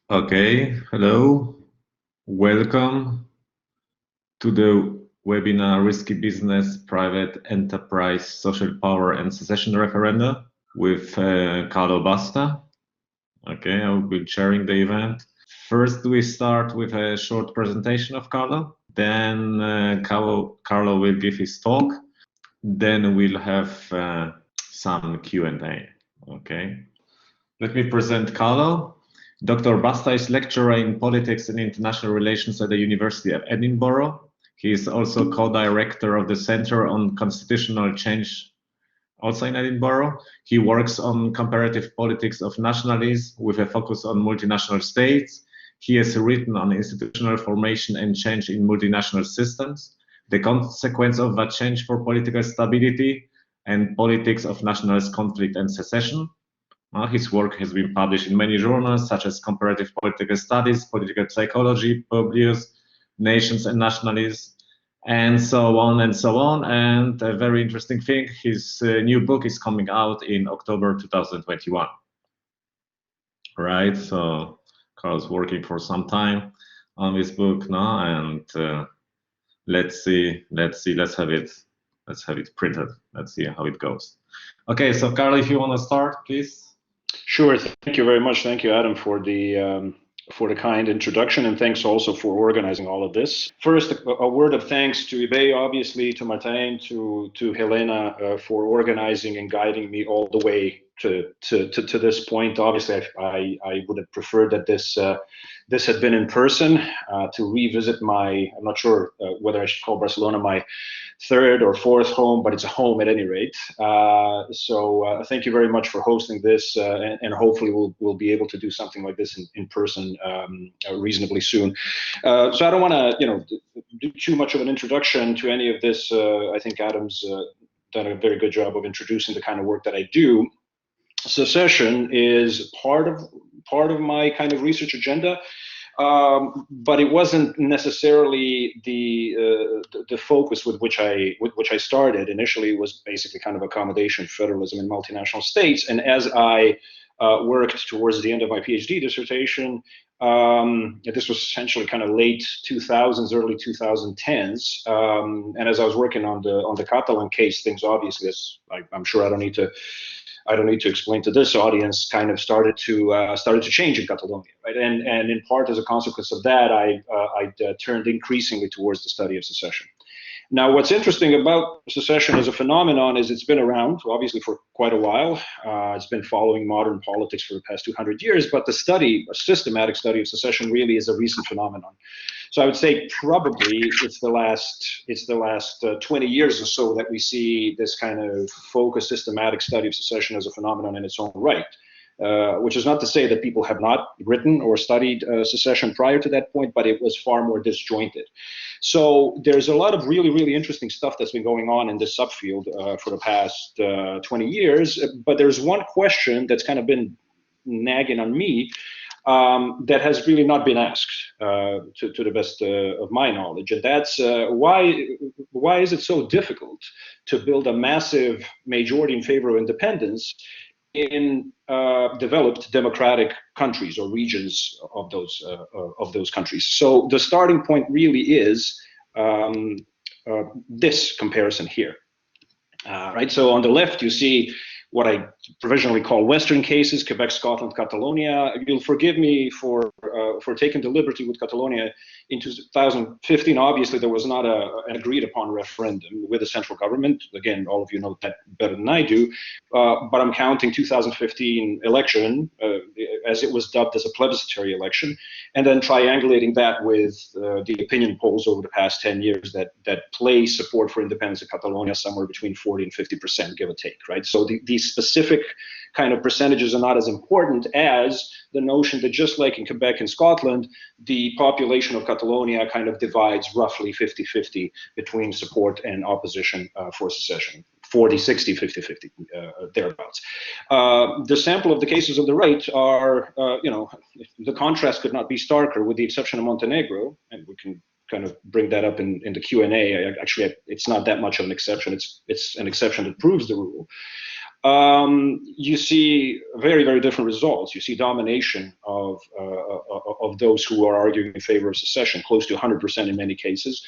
Okay, hello. Welcome to the webinar Risky Business, Private Enterprise, Social Power and Secession Referenda with Karlo Basta. Okay, I will be chairing the event. First, we start with a short presentation of Karlo. Then Karlo will give his talk. Then we'll have some Q&A. Okay. Let me present Karlo. Dr. Basta is lecturer in politics and international relations at the University of Edinburgh. He is also co-director of the Centre on Constitutional Change, also in Edinburgh. He works on comparative politics of nationalism with a focus on multinational states. He has written on institutional formation and change in multinational systems, the consequence of that change for political stability, and politics of nationalist conflict and secession. His work has been published in many journals, such as Comparative Political Studies, Political Psychology, Publius, Nations and Nationalism, and so on and so on. And a very interesting thing, his new book is coming out in October 2021. Right, so Karl's working for some time on this book now, and let's have it printed. Let's see how it goes. Okay, so Karl, if you want to start, please. Sure. Thank you very much. Thank you, Adam, for the kind introduction, and thanks also for organizing all of this. First, a word of thanks to eBay, obviously, to Martin, to Helena for organizing and guiding me all the way to this point. Obviously, I would have preferred that this had been in person to revisit I'm not sure whether I should call Barcelona my third or fourth home, but it's a home at any rate. So thank you very much for hosting this, and hopefully we'll be able to do something like this in person reasonably soon. So I don't want to do too much of an introduction to any of this. I think Adam's done a very good job of introducing the kind of work that I do. Secession is part of my kind of research agenda. But it wasn't necessarily the focus with which I started. Initially, it was basically kind of accommodation, federalism, and multinational states. And as I worked towards the end of my PhD dissertation, this was essentially kind of late 2000s, early 2010s. And as I was working on the Catalan case, things obviously, as I'm sure I don't need to explain to this audience, kind of started to change in Catalonia, right? And in part as a consequence of that, I turned increasingly towards the study of secession. Now, what's interesting about secession as a phenomenon is it's been around, obviously, for quite a while. It's been following modern politics for the past 200 years, but a systematic study of secession really is a recent phenomenon. So I would say probably it's the last 20 years or so that we see this kind of focused, systematic study of secession as a phenomenon in its own right. Which is not to say that people have not written or studied secession prior to that point, but it was far more disjointed. So there's a lot of really, really interesting stuff that's been going on in this subfield for the past 20 years. But there's one question that's kind of been nagging on me that has really not been asked to the best of my knowledge. And that's why is it so difficult to build a massive majority in favor of independence in developed democratic countries or regions of those countries? So the starting point really is this comparison here, right? So on the left you see what I provisionally call Western cases: Quebec, Scotland, Catalonia. You'll forgive me for taking the liberty with Catalonia. In 2015, obviously, there was not an agreed upon referendum with the central government. Again, all of you know that better than I do. But I'm counting 2015 election as it was dubbed as a plebiscitary election, and then triangulating that with the opinion polls over the past 10 years that place support for independence of Catalonia somewhere between 40 and 50%, give or take, right? So these specific kind of percentages are not as important as the notion that just like in Quebec and Scotland, the population of Catalonia kind of divides roughly 50-50 between support and opposition for secession. 40, 60, 50, 50, thereabouts. The sample of the cases on the right are, the contrast could not be starker, with the exception of Montenegro, and we can kind of bring that up in the Q&A. Actually, it's not that much of an exception. It's an exception that proves the rule. you see very, very different results. You see domination of those who are arguing in favor of secession, close to 100% in many cases,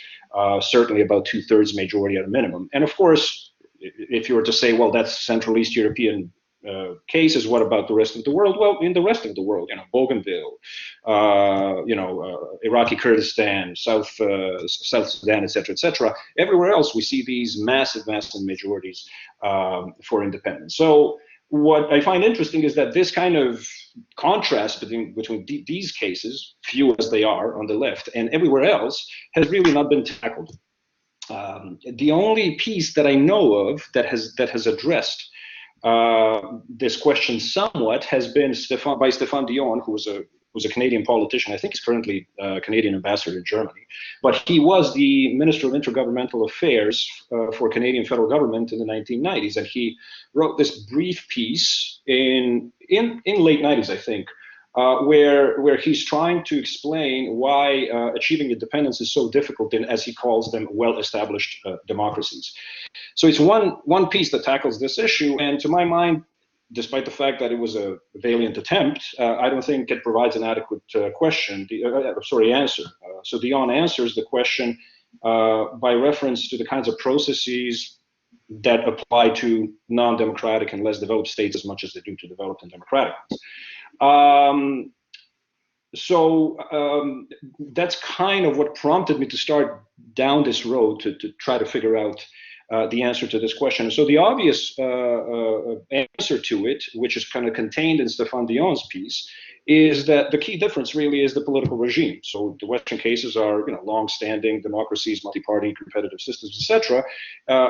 certainly about 2/3 majority at a minimum. And of course, if you were to say, well, that's Central East European cases, what about the rest of the world? Well, in the rest of the world, Bougainville, Iraqi Kurdistan, South Sudan, etc., everywhere else we see these massive majorities for independence. So what I find interesting is that this kind of contrast between these cases, few as they are on the left, and everywhere else has really not been tackled. The only piece that I know of that has addressed this question somewhat has been by Stéphane Dion, who's a Canadian politician. I think he's currently a Canadian ambassador in Germany, but he was the Minister of Intergovernmental Affairs for Canadian federal government in the 1990s, and he wrote this brief piece in late 90s, I think, where he's trying to explain why achieving independence is so difficult in, as he calls them, well-established democracies. So it's one piece that tackles this issue, and to my mind, despite the fact that it was a valiant attempt, I don't think it provides an adequate answer. So Dion answers the question by reference to the kinds of processes that apply to non-democratic and less developed states as much as they do to developed and democratic ones. That's kind of what prompted me to start down this road to try to figure out the answer to this question. So the obvious answer to it, which is kind of contained in Stéphane Dion's piece, is that the key difference really is the political regime. So the Western cases are, long-standing democracies, multi-party, competitive systems, etc.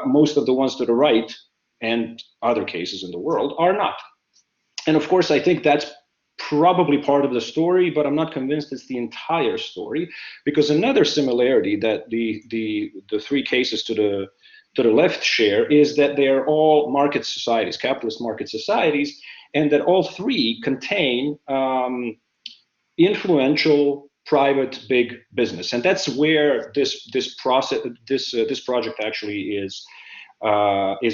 Most of the ones to the right and other cases in the world are not. And of course, I think that's probably part of the story, but I'm not convinced it's the entire story, because another similarity that the three cases to the left share is that they are all market societies, capitalist market societies, and that all three contain influential private big business, and that's where this project actually is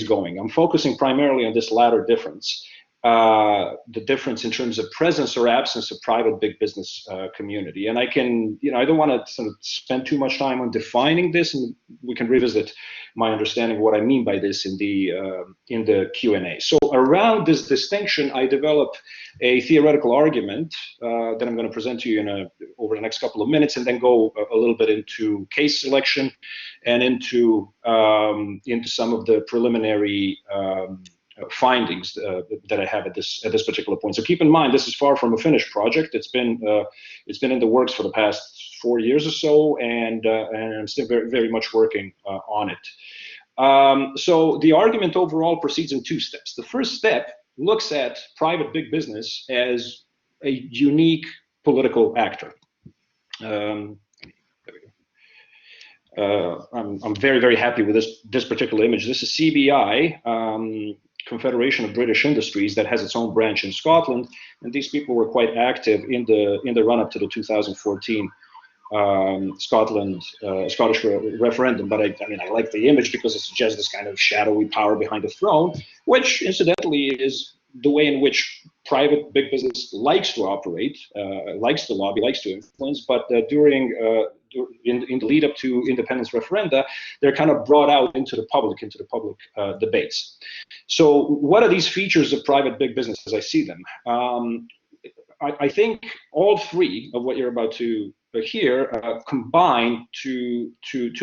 going. I'm focusing primarily on this latter difference. The difference in terms of presence or absence of private big business community. And I can, I don't want to sort of spend too much time on defining this, and we can revisit my understanding of what I mean by this in the Q&A. So around this distinction, I develop a theoretical argument that I'm going to present to you over the next couple of minutes, and then go a little bit into case selection and into some of the preliminary findings that I have at this particular point. So keep in mind, this is far from a finished project. It's been in the works for the past 4 years or so, and I'm still very, very much working on it. So the argument overall proceeds in two steps. The first step looks at private big business as a unique political actor. I'm very, very happy with this particular image. This is CBI, Confederation of British Industries, that has its own branch in Scotland, and these people were quite active in the run-up to the 2014 Scottish referendum. But I like the image because it suggests this kind of shadowy power behind the throne, which incidentally is the way in which private big business likes to operate, likes to lobby, likes to influence. But in the lead up to independence referenda, they're kind of brought out into the public debates. So what are these features of private big business as I see them? I think all three of what you're about to hear combine to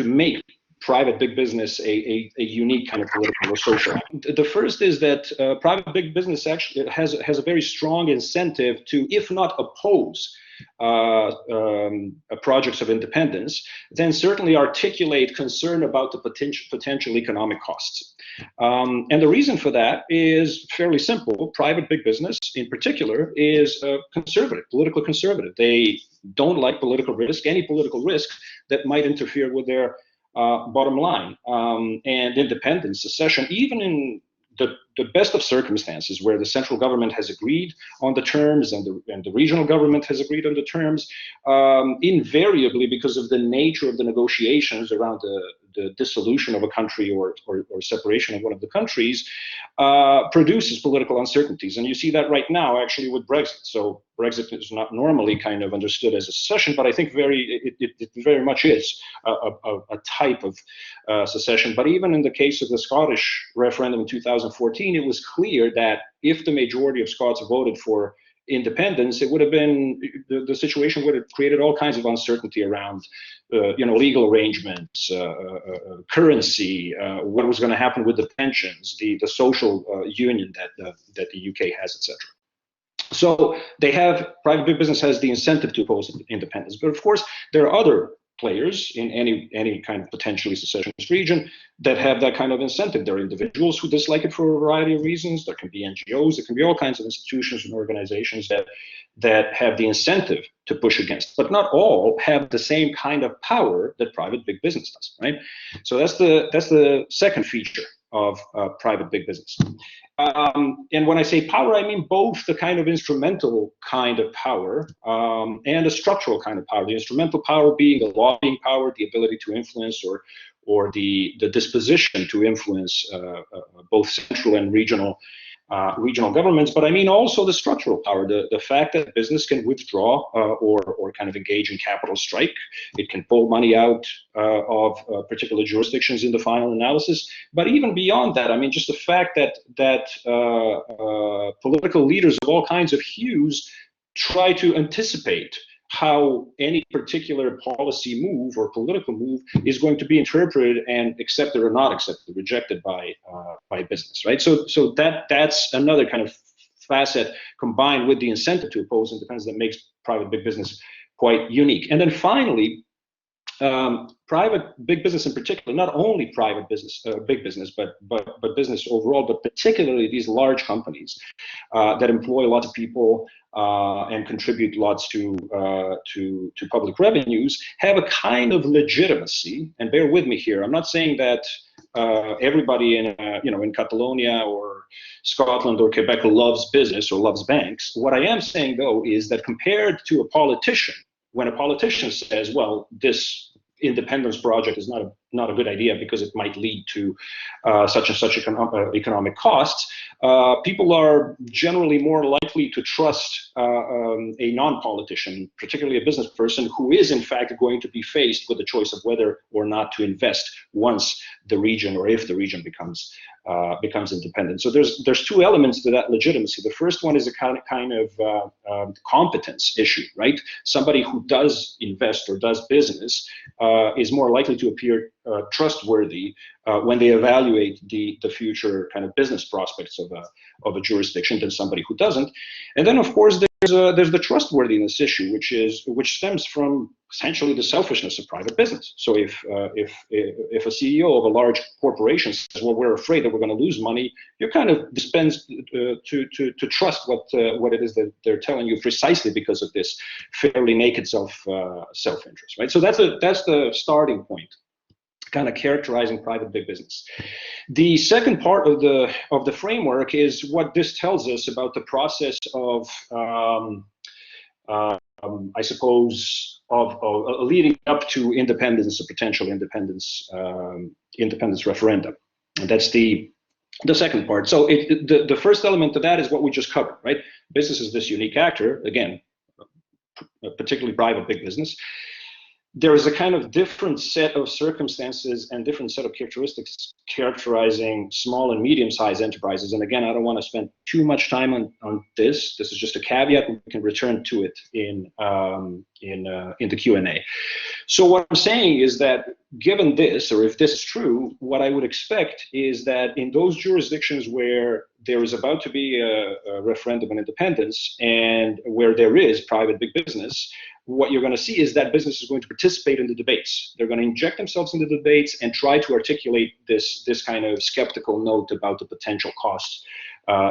make private big business a unique kind of political or social act. The first is that private big business actually has a very strong incentive to, if not oppose projects of independence, then certainly articulate concern about the potential economic costs. And the reason for that is fairly simple. Private big business, in particular, is conservative, politically conservative. They don't like political risk, any political risk that might interfere with their bottom line. And independence, secession, even in the best of circumstances where the central government has agreed on the terms and the regional government has agreed on the terms, invariably, because of the nature of the negotiations around the dissolution of a country or separation of one of the countries, produces political uncertainties. And you see that right now, actually, with Brexit. So Brexit is not normally kind of understood as a secession, but I think it very much is a type of secession. But even in the case of the Scottish referendum in 2014, it was clear that if the majority of Scots voted for independence, it would have been the situation would have created all kinds of uncertainty around, legal arrangements, currency, what was going to happen with the pensions, the social union that the UK has, etc. So private big business has the incentive to oppose independence, but of course there are other players in any kind of potentially secessionist region that have that kind of incentive. There are individuals who dislike it for a variety of reasons. There can be NGOs, there can be all kinds of institutions and organizations that have the incentive to push against, but not all have the same kind of power that private big business does, right? So that's the second feature of private big business. And when I say power, I mean both the kind of instrumental kind of power and a structural kind of power. The instrumental power being the lobbying power, the ability to influence or the disposition to influence both central and regional governments, but I mean also the structural power, the fact that business can withdraw or kind of engage in capital strike. It can pull money out of particular jurisdictions in the final analysis. But even beyond that, I mean, just the fact that political leaders of all kinds of hues try to anticipate how any particular policy move or political move is going to be interpreted and accepted or not accepted, rejected by business, right? So that's another kind of facet combined with the incentive to oppose independence that makes private big business quite unique. And then finally, private big business in particular, not only private business, big business, but business overall, but particularly these large companies that employ lots of people and contribute lots to public revenues, have a kind of legitimacy. And bear with me here. I'm not saying that everybody in Catalonia or Scotland or Quebec loves business or loves banks. What I am saying though is that compared to a politician, when a politician says, well, this independence project is not a good idea because it might lead to such and such economic costs, people are generally more likely to trust a non-politician, particularly a business person, who is in fact going to be faced with the choice of whether or not to invest once the region or if the region becomes independent. So there's two elements to that legitimacy. The first one is a kind of competence issue, right? Somebody who does invest or does business is more likely to appear trustworthy when they evaluate the future kind of business prospects of a jurisdiction than somebody who doesn't. And then of course there's the trustworthiness issue, which stems from essentially the selfishness of private business. So if a CEO of a large corporation says, well, we're afraid that we're going to lose money, you're kind of dispensed to trust what it is that they're telling you, precisely because of this fairly naked self-interest, right? So that's the starting point, kind of characterizing private big business. The second part of the framework is what this tells us about the process of I suppose of leading up to independence, a potential independence referendum. And that's the second part. So the first element of that is what we just covered, right? Business is this unique actor, again, particularly private big business. There is a kind of different set of circumstances and different set of characteristics characterizing small and medium-sized enterprises. And again, I don't want to spend too much time on this. This is just a caveat. We can return to it in the Q&A. So what I'm saying is that given this, or if this is true, what I would expect is that in those jurisdictions where there is about to be a referendum on independence and where there is private big business, what you're going to see is that business is going to participate in the debates. They're going to inject themselves into the debates and try to articulate this kind of skeptical note about the potential costs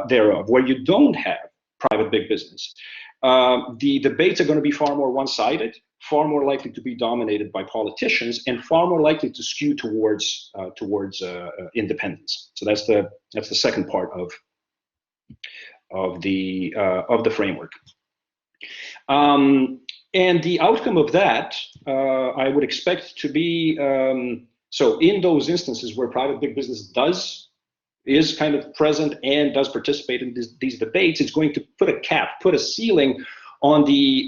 thereof. Where you don't have private big business, the debates are going to be far more one-sided, far more likely to be dominated by politicians, and far more likely to skew towards independence. So that's the second part of the framework. And the outcome of that, I would expect to be, so in those instances where private big business does is kind of present and does participate in these debates, it's going to put a cap, put a ceiling on the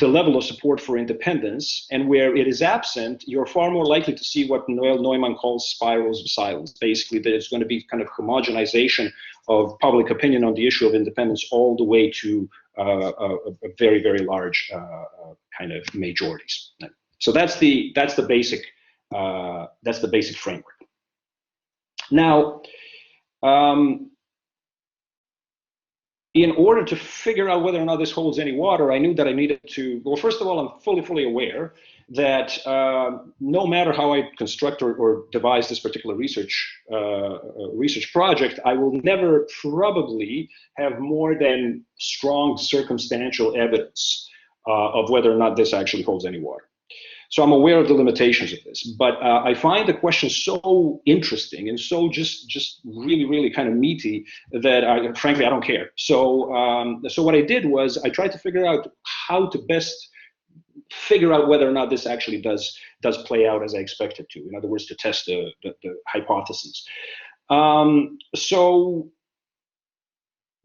level of support for independence, and where it is absent, you're far more likely to see what Noel Neumann calls spirals of silence. Basically, there's going to be kind of homogenization of public opinion on the issue of independence all the way to a very, very large kind of majorities. So that's the basic framework. Now, in order to figure out whether or not this holds any water, I knew that I needed to, well, first of all, I'm fully aware that no matter how I construct or devise this particular research project, I will never probably have more than strong circumstantial evidence of whether or not this actually holds any water. So I'm aware of the limitations of this, but I find the question so interesting and so just really kind of meaty that frankly I don't care. So what I did was I tried to figure out how to best figure out whether or not this actually does play out as I expected to. In other words, to test the hypotheses. So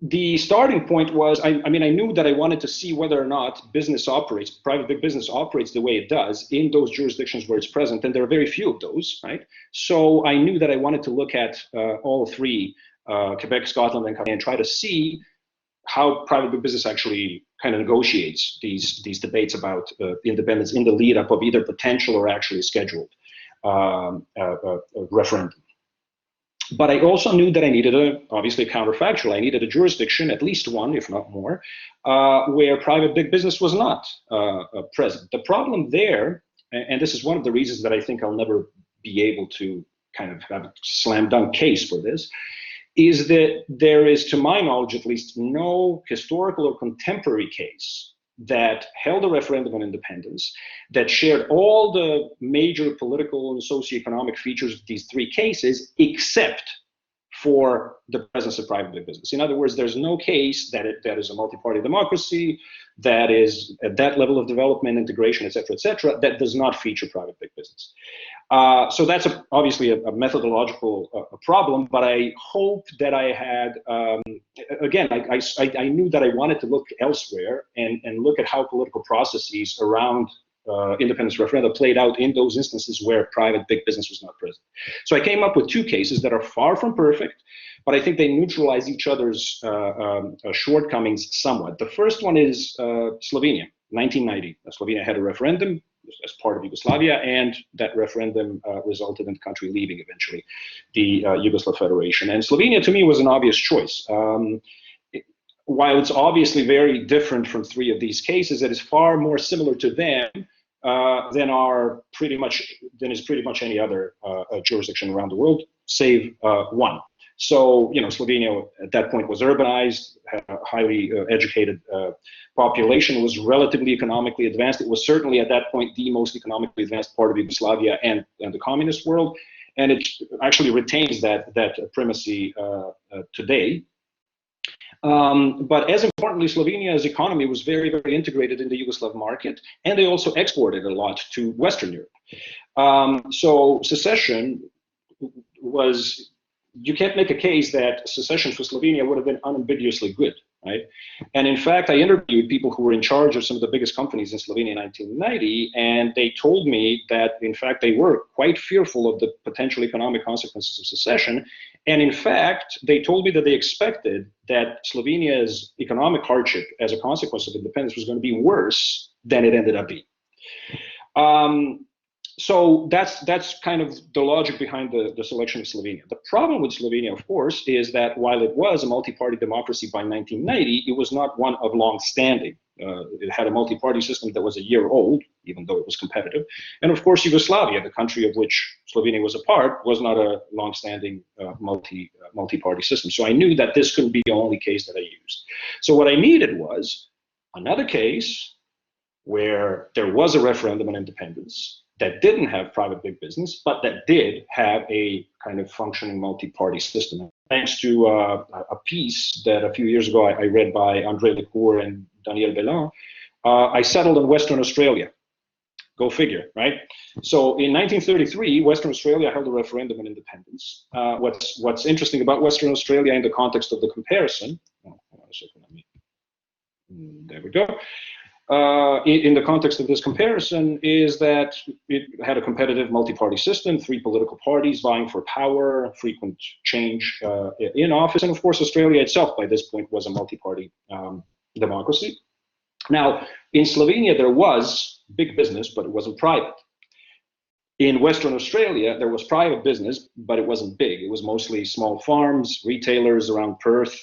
the starting point was, I mean, I knew that I wanted to see whether or not private big business operates the way it does in those jurisdictions where it's present, and there are very few of those, right? So I knew that I wanted to look at all three, Quebec, Scotland, and Catalonia, and try to see how private big business actually kind of negotiates these debates about independence in the lead up of either potential or actually scheduled referendum. But I also knew that I needed obviously a counterfactual. I needed a jurisdiction, at least one, if not more, where private big business was not present. The problem there, and this is one of the reasons that I think I'll never be able to kind of have a slam dunk case for this, is that there is, to my knowledge at least, no historical or contemporary case that held a referendum on independence, that shared all the major political and socioeconomic features of these three cases, except for the presence of private big business. In other words, there's no case that is a multi-party democracy, that is at that level of development, integration, et cetera, that does not feature private big business. So that's obviously a methodological problem, but I hope that I had, again, I knew that I wanted to look elsewhere and look at how political processes around independence referenda played out in those instances where private big business was not present. So I came up with two cases that are far from perfect, but I think they neutralize each other's shortcomings somewhat. The first one is Slovenia, 1990. Slovenia had a referendum as part of Yugoslavia, and that referendum resulted in the country leaving eventually the Yugoslav Federation. And Slovenia, to me, was an obvious choice. While it's obviously very different from three of these cases, it is far more similar to them than is pretty much any other jurisdiction around the world, save one. So, you know, Slovenia at that point was urbanized, had a highly educated population, was relatively economically advanced. It was certainly at that point the most economically advanced part of Yugoslavia and the communist world, and it actually retains that primacy today. But as importantly, Slovenia's economy was very, very integrated in the Yugoslav market, and they also exported a lot to Western Europe. So secession was, you can't make a case that secession for Slovenia would have been unambiguously good, right? And in fact, I interviewed people who were in charge of some of the biggest companies in Slovenia in 1990, and they told me that, in fact, they were quite fearful of the potential economic consequences of secession. And in fact, they told me that they expected that Slovenia's economic hardship as a consequence of independence was going to be worse than it ended up being. So that's kind of the logic behind the selection of Slovenia. The problem with Slovenia, of course, is that while it was a multi-party democracy by 1990, it was not one of long standing. It had a multi-party system that was a year old, even though it was competitive. And of course, Yugoslavia, the country of which Slovenia was a part, was not a long-standing multi-party system. So I knew that this couldn't be the only case that I used. So what I needed was another case where there was a referendum on independence that didn't have private big business, but that did have a kind of functioning multi-party system. Thanks to a piece that a few years ago I read by André Lecour and Daniel Belin, I settled in Western Australia. Go figure, right? So in 1933, Western Australia held a referendum on independence. What's interesting about Western Australia in the context of the comparison, there we go. In the context of this comparison is that it had a competitive multi-party system, 3 political parties vying for power, frequent change in office, and of course Australia itself by this point was a multi-party democracy. Now, in Slovenia there was big business, but it wasn't private. In Western Australia, there was private business, but it wasn't big. It was mostly small farms, retailers around Perth,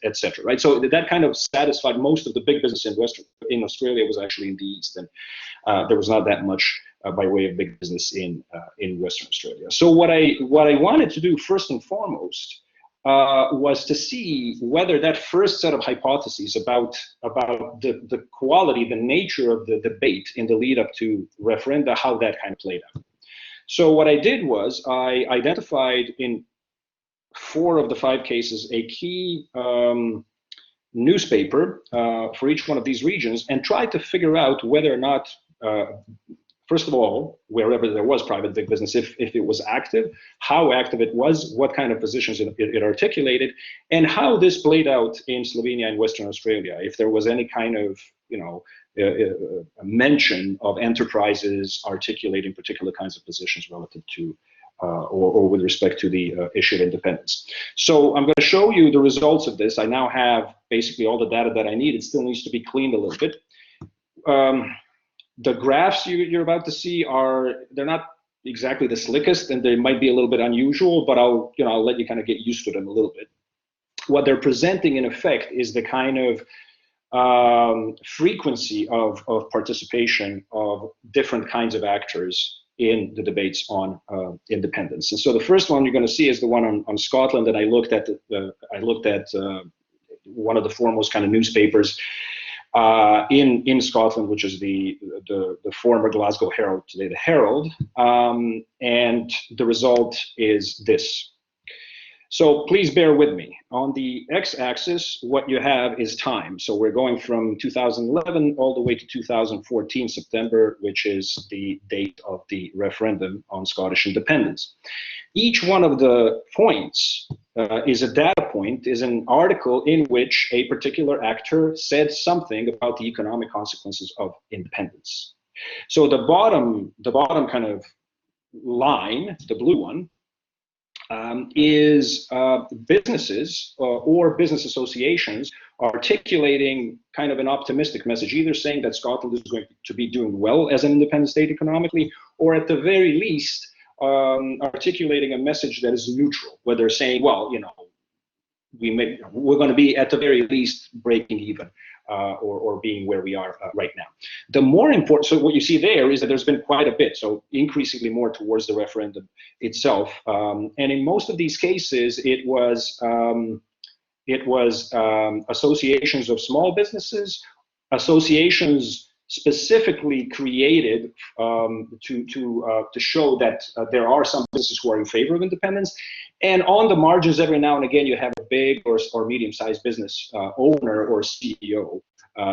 etc. Right? So that kind of satisfied most of the big business in Australia was actually in the east, and there was not that much by way of big business in Western Australia. So what I wanted to do first and foremost was to see whether that first set of hypotheses about the quality, the nature of the debate in the lead up to referenda, how that kind of played out. So what I did was I identified in 4 of the 5 cases a key newspaper for each one of these regions and tried to figure out whether or not first of all, wherever there was private big business, if it was active, how active it was, what kind of positions it articulated, and how this played out in Slovenia and Western Australia. If there was any kind of, a mention of enterprises articulating particular kinds of positions relative to, or with respect to the issue of independence. So I'm going to show you the results of this. I now have basically all the data that I need. It still needs to be cleaned a little bit. The graphs you're about to see they're not exactly the slickest, and they might be a little bit unusual, but I'll let you kind of get used to them a little bit. What they're presenting in effect is the kind of frequency of participation of different kinds of actors in the debates on independence. And so the first one you're going to see is the one on Scotland, and I looked at one of the foremost kind of newspapers in Scotland, which is the former Glasgow Herald, today the Herald, and the result is this. So please bear with me. On the x-axis, what you have is time. So we're going from 2011 all the way to 2014 September, which is the date of the referendum on Scottish independence. Each one of the points is a data point, is an article in which a particular actor said something about the economic consequences of independence. So the bottom kind of line, the blue one, is businesses or business associations articulating kind of an optimistic message, either saying that Scotland is going to be doing well as an independent state economically, or at the very least, articulating a message that is neutral, where they're saying, well, we're going to be at the very least breaking even, or being where we are right now. The more important, so what you see there is that there's been quite a bit, so increasingly more towards the referendum itself, and in most of these cases, it was associations of small businesses, associations specifically created to show that there are some businesses who are in favor of independence, and on the margins, every now and again, you have a big or medium-sized business owner or CEO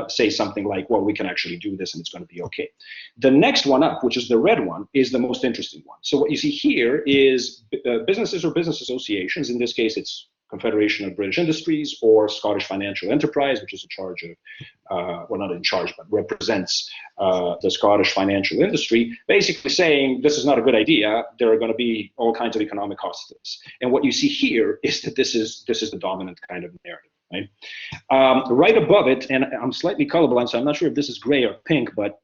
say something like, well, we can actually do this and it's going to be okay. The next one up, which is the red one, is the most interesting one. So what you see here is businesses or business associations. In this case, it's Confederation of British Industries or Scottish Financial Enterprise, which is in charge of, well, not in charge, but represents the Scottish financial industry, basically saying this is not a good idea. There are going to be all kinds of economic costs to this. And what you see here is that this is the dominant kind of narrative. Right, right above it, and I'm slightly colorblind, so I'm not sure if this is gray or pink, but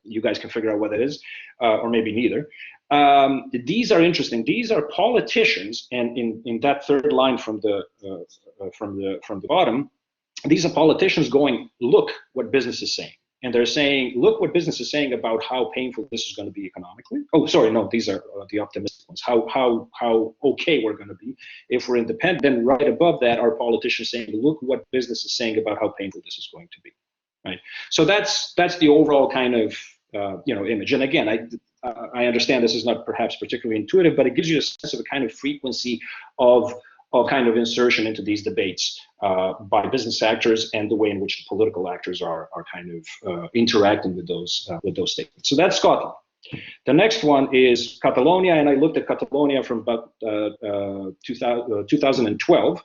you guys can figure out what it is, or maybe neither. These are interesting. These are politicians, and in that third line from the bottom, these are politicians going, look what business is saying. And they're saying, look what business is saying about how painful this is going to be economically. Oh, sorry, no, these are the optimistic ones. How okay we're going to be if we're independent. Then right above that are politicians saying, look what business is saying about how painful this is going to be. Right. So that's the overall kind of image. And again, I understand this is not perhaps particularly intuitive, but it gives you a sense of a kind of frequency of kind of insertion into these debates by business actors and the way in which the political actors are kind of interacting with those statements. So that's Scotland. The next one is Catalonia, and I looked at Catalonia from about 2012,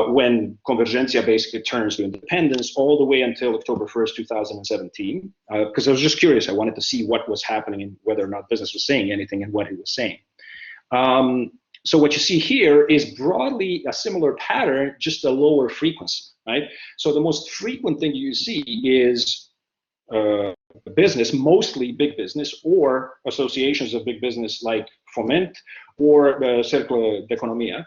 when Convergencia basically turns to independence, all the way until October 1st, 2017, because I was just curious. I wanted to see what was happening and whether or not business was saying anything and what it was saying. So what you see here is broadly a similar pattern, just a lower frequency, right? So the most frequent thing you see is business, mostly big business, or associations of big business like Foment or Cercle d'Economia,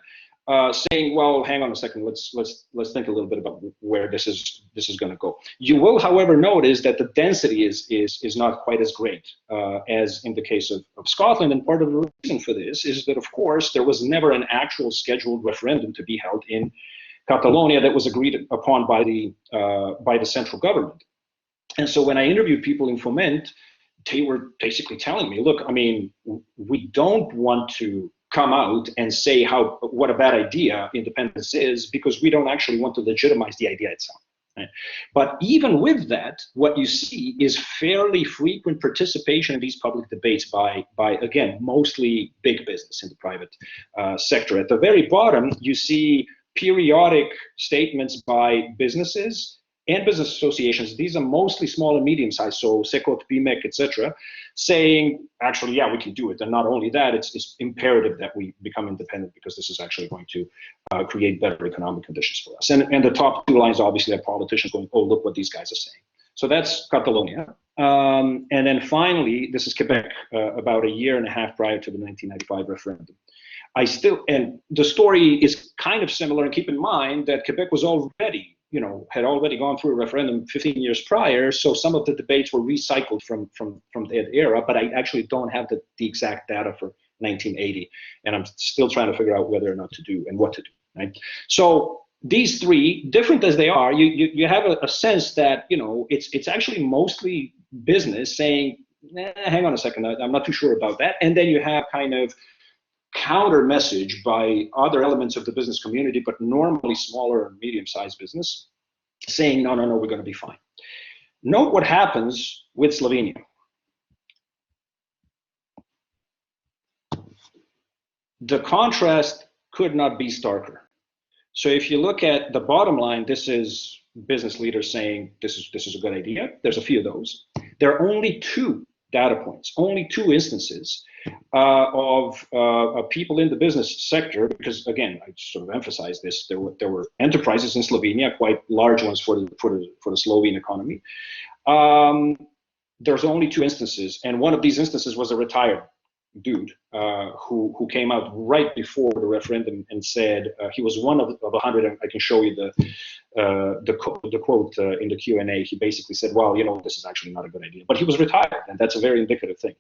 saying, well, hang on a second, let's think a little bit about where this is going to go. You will, however, notice that the density is not quite as great as in the case of Scotland, and part of the reason for this is that, of course, there was never an actual scheduled referendum to be held in Catalonia that was agreed upon by the central government. And so when I interviewed people in Foment, they were basically telling me, look, I mean, we don't want to come out and say what a bad idea independence is, because we don't actually want to legitimize the idea itself. Right? But even with that, what you see is fairly frequent participation in these public debates by again, mostly big business in the private sector. At the very bottom, you see periodic statements by businesses and business associations. These are mostly small and medium-sized, so Secot, PIMEC, etc., saying, actually, yeah, we can do it. And not only that, it's imperative that we become independent, because this is actually going to create better economic conditions for us. And the top two lines, obviously, are politicians going, oh, look what these guys are saying. So that's Catalonia. And then finally, this is Quebec, about a year and a half prior to the 1995 referendum. And the story is kind of similar, and keep in mind that Quebec was already, had already gone through a referendum 15 years prior, so some of the debates were recycled from that era, but I actually don't have the exact data for 1980, and I'm still trying to figure out whether or not to do and what to do, right? So these three, different as they are, you have a sense that, it's actually mostly business saying, hang on a second, I'm not too sure about that, and then you have kind of counter message by other elements of the business community, but normally smaller and medium-sized business, saying, no, we're going to be fine. Note what happens with Slovenia. The contrast could not be starker. So if you look at the bottom line, this is business leaders saying this is a good idea. There's a few of those. There are only two data points, only two instances of people in the business sector, because again, I sort of emphasize this, there were enterprises in Slovenia, quite large ones for the Slovene economy. There's only two instances, and one of these instances was a retired dude who came out right before the referendum and said he was one of 100, and I can show you the quote in the Q&A. He basically said, well, this is actually not a good idea, but he was retired, and that's a very indicative thing.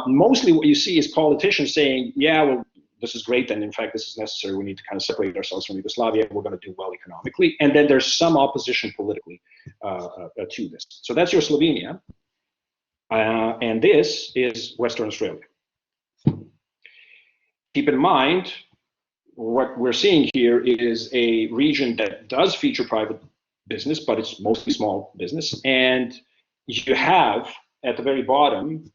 Mostly what you see is politicians saying, yeah, well, this is great, and in fact this is necessary, we need to kind of separate ourselves from Yugoslavia, we're going to do well economically, and then there's some opposition politically to this. So that's your Slovenia, and this is Western Australia. Keep in mind, what we're seeing here is a region that does feature private business, but it's mostly small business. And you have, at the very bottom,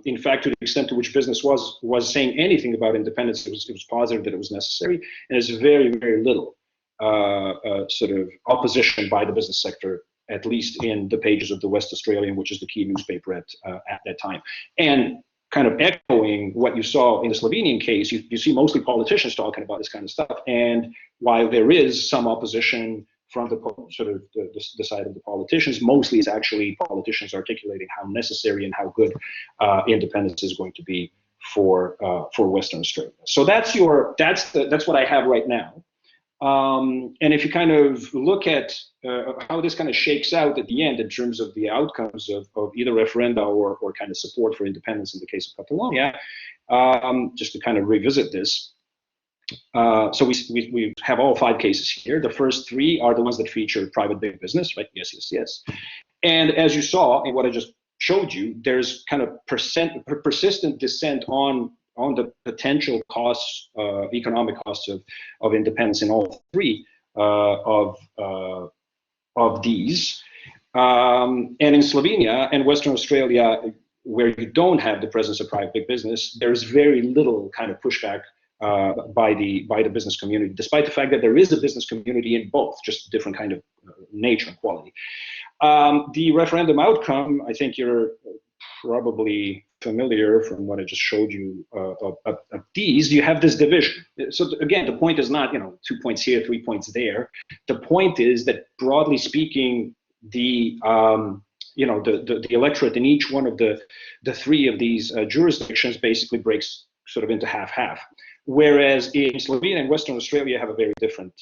in fact, to the extent to which business was saying anything about independence, it was positive that it was necessary. And there's very, very little sort of opposition by the business sector, at least in the pages of the West Australian, which is the key newspaper at that time. And kind of echoing what you saw in the Slovenian case, you see mostly politicians talking about this kind of stuff. And while there is some opposition from the sort of the side of the politicians, mostly it's actually politicians articulating how necessary and how good independence is going to be for Western Australia. So that's what I have right now. And if you kind of look at how this kind of shakes out at the end in terms of the outcomes of either referenda or kind of support for independence in the case of Catalonia, just to kind of revisit this. So we have all 5 cases here. The first 3 are the ones that feature private big business, right? Yes. And as you saw in what I just showed you, there's kind of persistent dissent on the potential costs, economic costs of independence in all 3 of these. And in Slovenia and Western Australia, where you don't have the presence of private big business, there's very little kind of pushback by the business community, despite the fact that there is a business community in both, just different kind of nature and quality. The referendum outcome, I think you're probably familiar from what I just showed you of these. You have this division. So again, the point is not 2 points here, 3 points there. The point is that broadly speaking, the electorate in each one of the three of these jurisdictions basically breaks sort of into half-half. Whereas in Slovenia and Western Australia, you have a very different,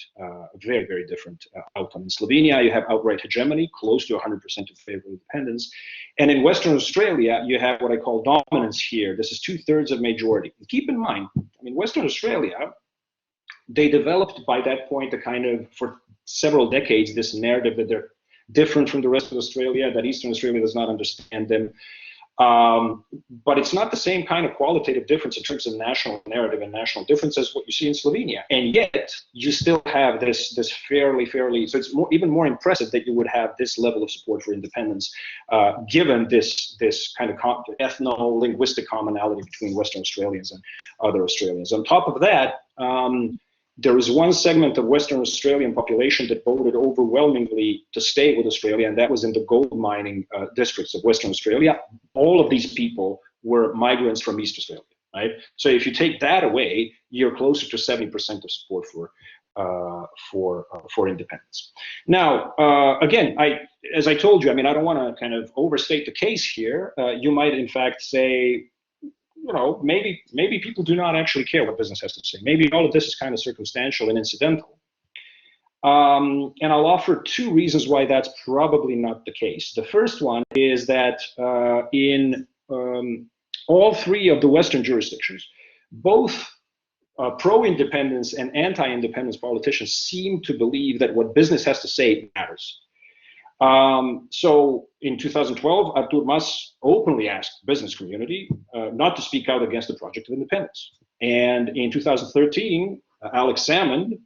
very different outcome. In Slovenia, you have outright hegemony, close to 100% in favor of independence. And in Western Australia, you have what I call dominance here. This is 2/3 of majority. And keep in mind, I mean, Western Australia, they developed by that point a kind of, for several decades, this narrative that they're different from the rest of Australia, that Eastern Australia does not understand them. But it's not the same kind of qualitative difference in terms of national narrative and national difference as what you see in Slovenia. And yet, you still have this fairly, so it's even more impressive that you would have this level of support for independence, given this kind of ethno-linguistic commonality between Western Australians and other Australians. On top of that, there is one segment of Western Australian population that voted overwhelmingly to stay with Australia, and that was in the gold mining districts of Western Australia. All of these people were migrants from East Australia, right? So if you take that away, you're closer to 70% of support for independence. Now, again, as I told you, I mean, I don't want to kind of overstate the case here. You might, in fact, say, maybe people do not actually care what business has to say. Maybe all of this is kind of circumstantial and incidental. And I'll offer two reasons why that's probably not the case. The first one is that in all three of the Western jurisdictions, both pro-independence and anti-independence politicians seem to believe that what business has to say matters. So in 2012, Artur Mas openly asked the business community not to speak out against the project of independence. And in 2013, Alex Salmond,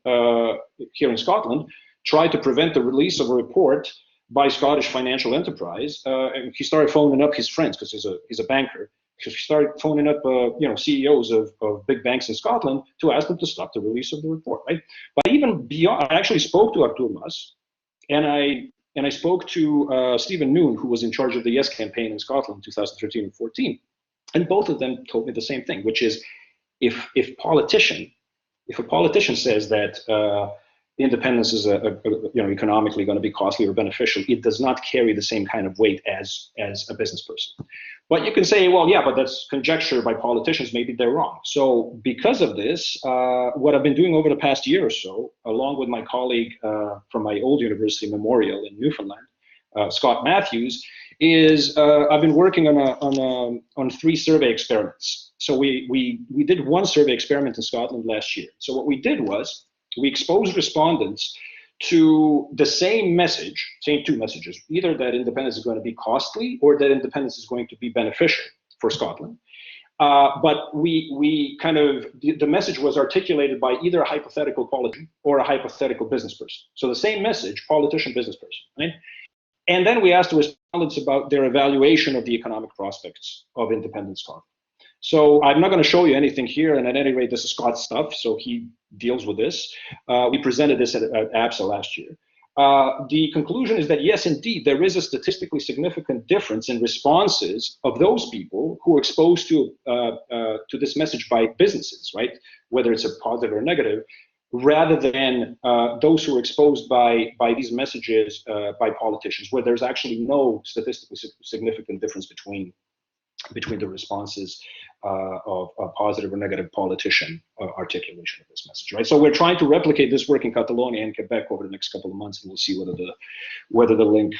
here in Scotland, tried to prevent the release of a report by Scottish financial enterprise. And he started phoning up his friends, because he's a banker. He started phoning up CEOs of big banks in Scotland to ask them to stop the release of the report. Right? But even beyond, I actually spoke to Artur Mas, and I spoke to Stephen Noon, who was in charge of the Yes campaign in Scotland in 2013 and 14. And both of them told me the same thing, which is if a politician says that independence is economically going to be costly or beneficial, it does not carry the same kind of weight as a business person. But you can say, well, yeah, but that's conjecture by politicians. Maybe they're wrong. So because of this, what I've been doing over the past year or so, along with my colleague from my old university, Memorial in Newfoundland, Scott Matthews, is I've been working on 3 survey experiments. So we did one survey experiment in Scotland last year. So what we did was we exposed respondents to the same 2 messages, either that independence is going to be costly or that independence is going to be beneficial for Scotland. But we kind of, the message was articulated by either a hypothetical politician or a hypothetical business person. So the same message, politician, business person, right? And then we asked the respondents about their evaluation of the economic prospects of independent Scotland. So I'm not going to show you anything here, and at any rate, this is Scott's stuff, so he deals with this. We presented this at APSA last year. The conclusion is that, yes, indeed, there is a statistically significant difference in responses of those people who are exposed to this message by businesses, right? Whether it's a positive or negative, rather than those who are exposed by these messages by politicians, where there's actually no statistically significant difference between the responses of a positive or negative politician articulation of this message, right? So we're trying to replicate this work in Catalonia and Quebec over the next couple of months, and we'll see whether the link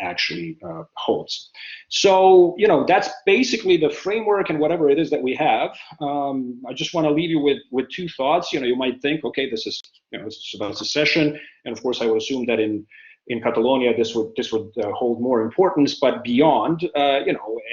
actually holds. So, that's basically the framework and whatever it is that we have. I just want to leave you with 2 thoughts. You might think, okay, this is about secession, and of course I would assume that in Catalonia, this would hold more importance, but beyond,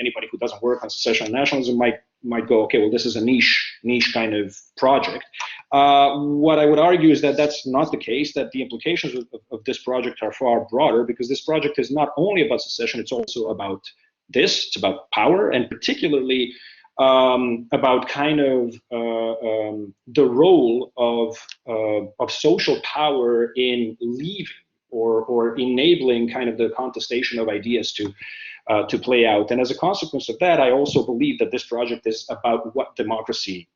anybody who doesn't work on secession and nationalism might go, okay, well, this is a niche kind of project. What I would argue is that that's not the case, that the implications of this project are far broader, because this project is not only about secession, it's also about this, it's about power, and particularly about kind of the role of social power in leaving or enabling kind of the contestation of ideas to play out. And as a consequence of that, I also believe that this project is about what democracy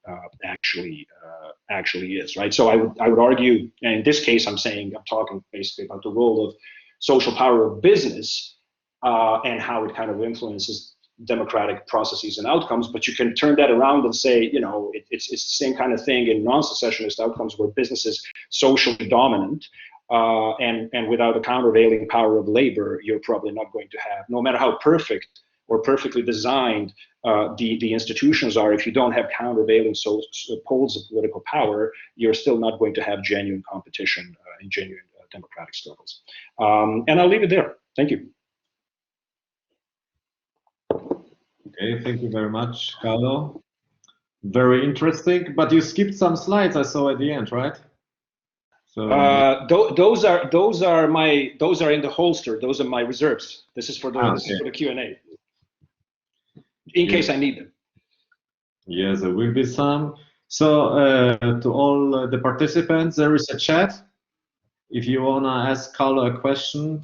actually is, right? So I would argue, and in this case, I'm talking basically about the role of social power of business and how it kind of influences democratic processes and outcomes. But you can turn that around and say, you know, it's the same kind of thing in non-secessionist outcomes where business is socially dominant. And without a countervailing power of labor, you're probably not going to have, no matter how perfect or perfectly designed the institutions are, if you don't have countervailing poles of political power, you're still not going to have genuine competition and genuine democratic struggles. And I'll leave it there. Thank you. Okay, thank you very much, Karlo. Very interesting, but you skipped some slides I saw at the end, right? So those are in the holster. Those are my reserves. This is for the this is for the Q&A, in case I need them. Yes, there will be some. So to all the participants, there is a chat. If you wanna ask Karlo a question,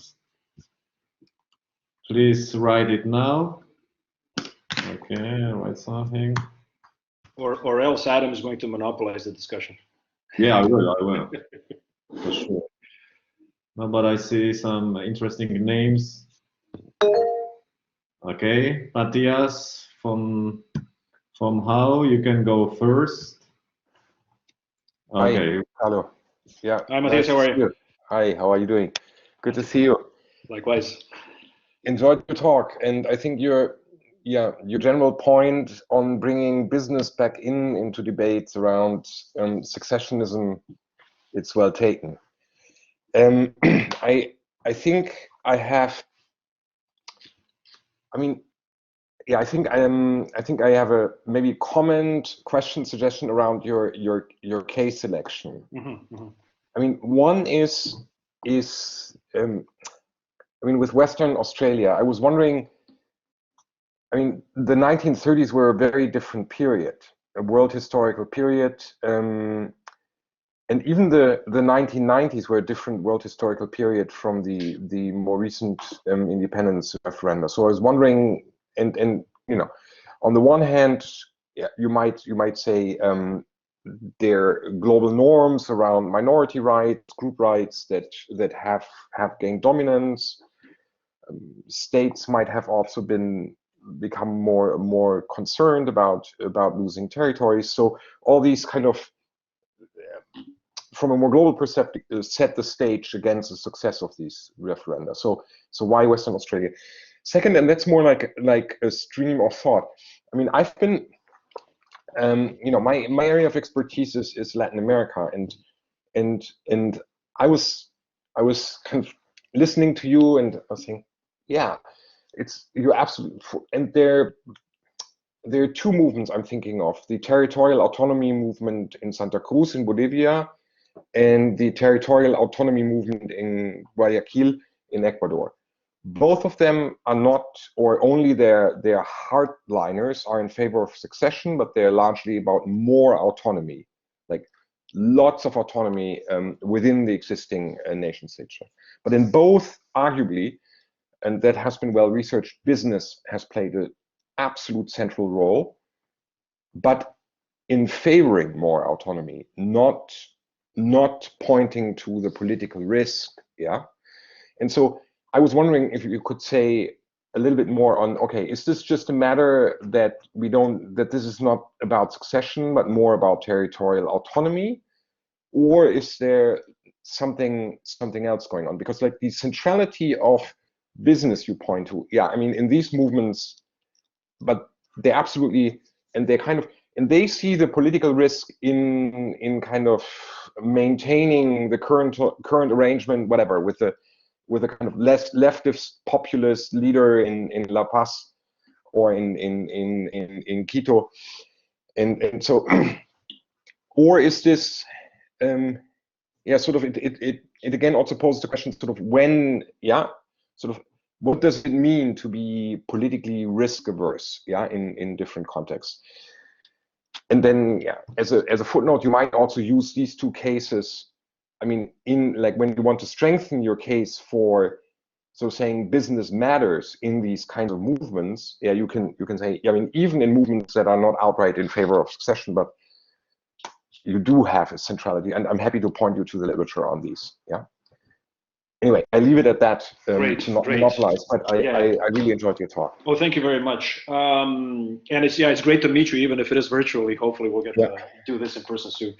please write it now. Okay, write something. Or else Adam is going to monopolize the discussion. Yeah, I will. For sure. No, but I see some interesting names. Okay, Matthias from How, you can go first. Okay. Hi, hello. Yeah. Hi, Matthias, how are you? Hi, how are you doing? Good to see you. Likewise. Enjoyed the talk, and I think your general point on bringing business back into debates around secessionism, it's well taken. I think I have. I mean, yeah, I think I have a maybe comment, question, suggestion around your case selection. I mean, one is I mean, with Western Australia, I was wondering. I mean, the 1930s were a very different period, a world historical period, and even the 1990s were a different world historical period from the more recent independence referenda. So I was wondering, and you know, on the one hand, yeah, you might say there are global norms around minority rights, group rights that have gained dominance. States might have also become more concerned about losing territories. So all these kind of, from a more global perspective, set the stage against the success of these referenda. So why Western Australia? Second, and that's more like a stream of thought. I mean, I've been, you know, my area of expertise is Latin America, and I was kind of listening to you, and I was saying, yeah, you're absolutely, and there are two movements I'm thinking of: the territorial autonomy movement in Santa Cruz in Bolivia, and the territorial autonomy movement in Guayaquil in Ecuador. Both of them are not, or only their hardliners are in favor of secession, but they're largely about more autonomy, like lots of autonomy within the existing nation state. But in both, arguably, and that has been well researched, business has played an absolute central role, but in favoring more autonomy, not pointing to the political risk. Yeah. And so I was wondering if you could say a little bit more on, okay, is this just a matter that this is not about succession, but more about territorial autonomy? Or is there something else going on? Because like the centrality of business you point to, yeah, I mean, in these movements, but they absolutely, and they kind of, and they see the political risk in kind of maintaining the current arrangement, whatever, with a kind of less leftist populist leader in La Paz or in Quito, and so or is this, yeah, sort of, it again also poses the question, sort of when, yeah, sort of, what does it mean to be politically risk averse, yeah, in different contexts? And then, yeah, as a footnote, you might also use these two cases. I mean, in like when you want to strengthen your case for, so saying business matters in these kinds of movements, yeah, you can say, I mean, even in movements that are not outright in favor of secession, but you do have a centrality, and I'm happy to point you to the literature on these. Yeah. Anyway, I leave it at that to not monopolize, but I really enjoyed your talk. Oh, thank you very much. And it's great to meet you, even if it is virtually. Hopefully, we'll get to do this in person soon.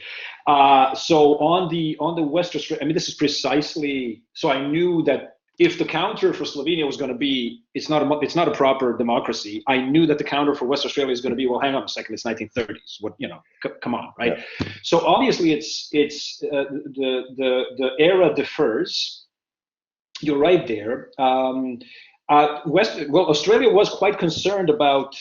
So on the West Australia, I mean, this is precisely. So I knew that if the counter for Slovenia was going to be, it's not a proper democracy. I knew that the counter for West Australia is going to be, well, hang on a second, it's 1930s. What, you know, come on, right? Yeah. So obviously, it's the era differs. You're right there. Australia was quite concerned about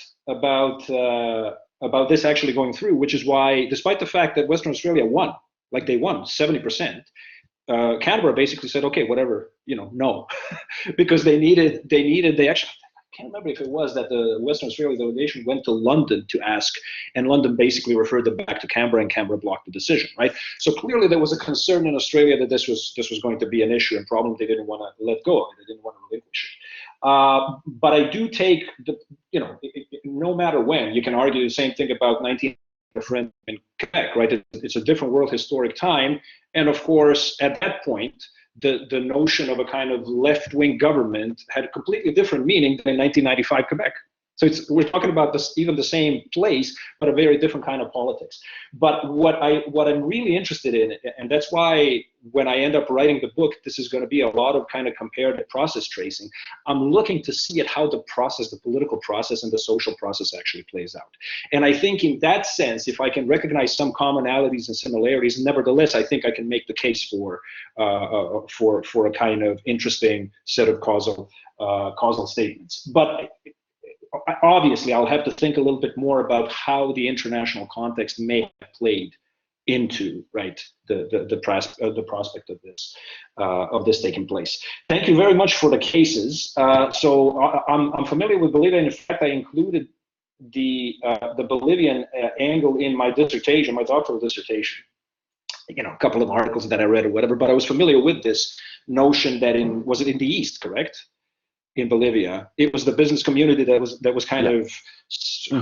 this actually going through, which is why, despite the fact that Western Australia won, like they won 70%, Canberra basically said, okay, whatever, you know, no, because they actually, I can't remember if it was that the Western Australia delegation went to London to ask, and London basically referred them back to Canberra, and Canberra blocked the decision, right? So clearly there was a concern in Australia that this was going to be an issue, and probably they didn't want to let go of it, they didn't want to relinquish it. But I do take, no matter when, you can argue the same thing about 19 referendum in Quebec, right? It's a different world historic time, and of course, at that point, the notion of a kind of left-wing government had a completely different meaning than in 1995 Quebec. So we're talking about even the same place, but a very different kind of politics. But what I'm really interested in, and that's why when I end up writing the book, this is going to be a lot of kind of comparative process tracing. I'm looking to see at how the political process and the social process actually plays out. And I think in that sense, if I can recognize some commonalities and similarities, nevertheless, I think I can make the case for a kind of interesting set of causal statements. But obviously, I'll have to think a little bit more about how the international context may have played into the prospect of this taking place. Thank you very much for the cases. So I'm familiar with Bolivia. In fact, I included the Bolivian angle in my dissertation, my doctoral dissertation. You know, a couple of articles that I read or whatever. But I was familiar with this notion that was it in the East, correct? In Bolivia, it was the business community that was kind of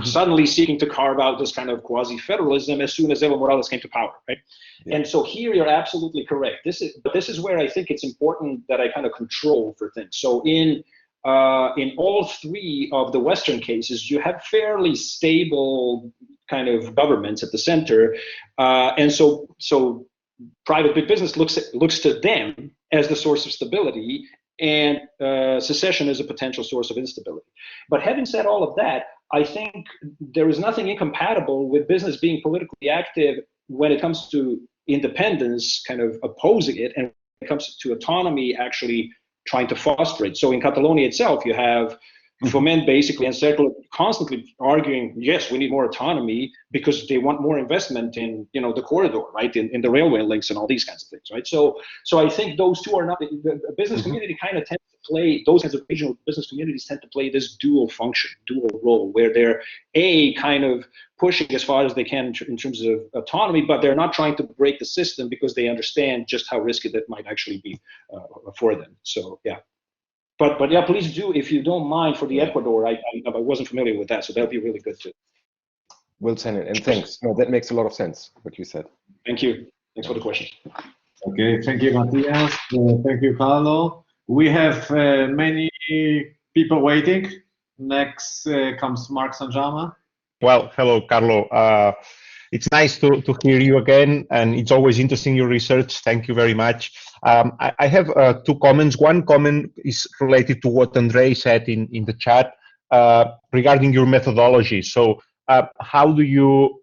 suddenly seeking to carve out this kind of quasi-federalism as soon as Evo Morales came to power, right? Yeah. And so here you're absolutely correct. This is where I think it's important that I kind of control for things. So in all three of the Western cases, you have fairly stable kind of governments at the center, and so private big business looks to them as the source of stability. And secession is a potential source of instability. But having said all of that, I think there is nothing incompatible with business being politically active when it comes to independence, kind of opposing it, and when it comes to autonomy, actually trying to foster it. So in Catalonia itself, you have Foment basically and Cercle constantly arguing, yes, we need more autonomy because they want more investment in, you know, the corridor, right, in the railway links and all these kinds of things, right? So I think those two are not, the business community kind of tends to play, those kinds of regional business communities tend to play this dual function, dual role, where they're kind of pushing as far as they can in terms of autonomy, but they're not trying to break the system because they understand just how risky that might actually be for them. So yeah. But yeah, please do, if you don't mind, for the Ecuador, I wasn't familiar with that, so that'll be really good too. We'll send it, and thanks. No, that makes a lot of sense, what you said. Thank you. Thanks for the question. Okay, thank you, Matthias. Thank you, Karlo. We have many people waiting. Next comes Mark Sanjama. Well, hello, Karlo. It's nice to hear you again, and it's always interesting, your research. Thank you very much. I have two comments. One comment is related to what Andrei said in the chat regarding your methodology. So how do you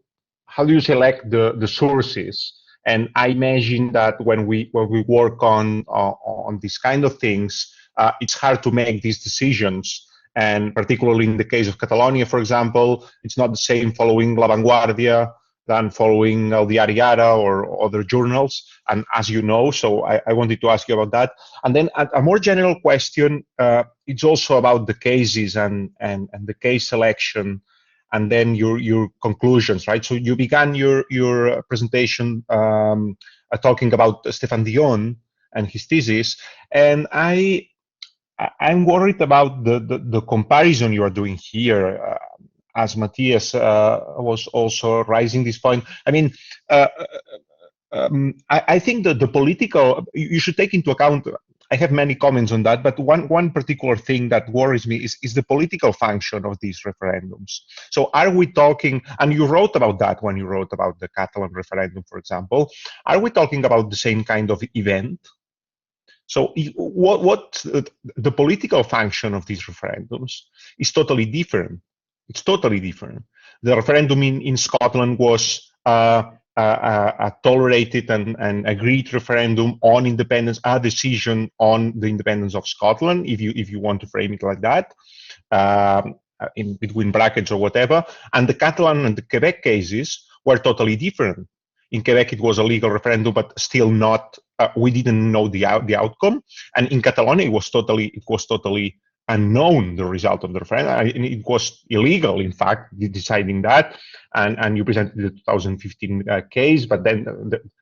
select the sources? And I imagine that when we work on these kind of things, it's hard to make these decisions. And particularly in the case of Catalonia, for example, it's not the same following La Vanguardia than following all the yada yada or other journals, and as you know, so I wanted to ask you about that. And then a more general question, it's also about the cases and the case selection, and then your conclusions, right? So you began your presentation talking about Stéphane Dion and his thesis, and I'm worried about the comparison you are doing here, as Matthias was also raising this point. I mean, I think that the political, you should take into account, I have many comments on that, but one particular thing that worries me is the political function of these referendums. So are we talking, and you wrote about that when you wrote about the Catalan referendum, for example, are we talking about the same kind of event? So what the political function of these referendums is totally different. It's totally different. The referendum in Scotland was a tolerated and agreed referendum on independence, a decision on the independence of Scotland, if you want to frame it like that, in between brackets or whatever. And the Catalan and the Quebec cases were totally different. In Quebec, it was a legal referendum, but still not. We didn't know the outcome. And in Catalonia, it was totally unknown, the result of the referendum. It was illegal, in fact, deciding that. And you presented the 2015 case, but then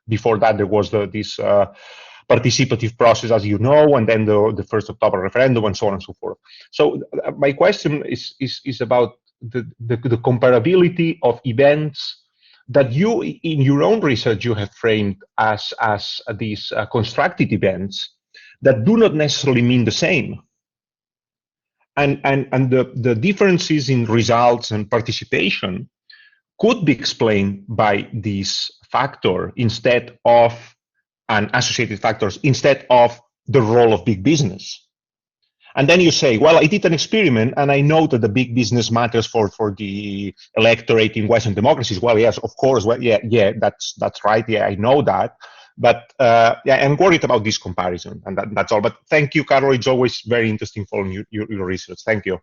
before that there was this participative process, as you know, and then the 1st October referendum, and so on and so forth. So my question is about the comparability of events that you, in your own research, you have framed as these constructed events that do not necessarily mean the same. And the differences in results and participation could be explained by this factor instead of, and associated factors, instead of the role of big business. And then you say, well, I did an experiment and I know that the big business matters for the electorate in Western democracies. Well, yes, of course. Well, yeah, that's right. Yeah, I know that. But yeah, I'm worried about this comparison, and that's all. But thank you, Karlo. It's always very interesting following your research. Thank you.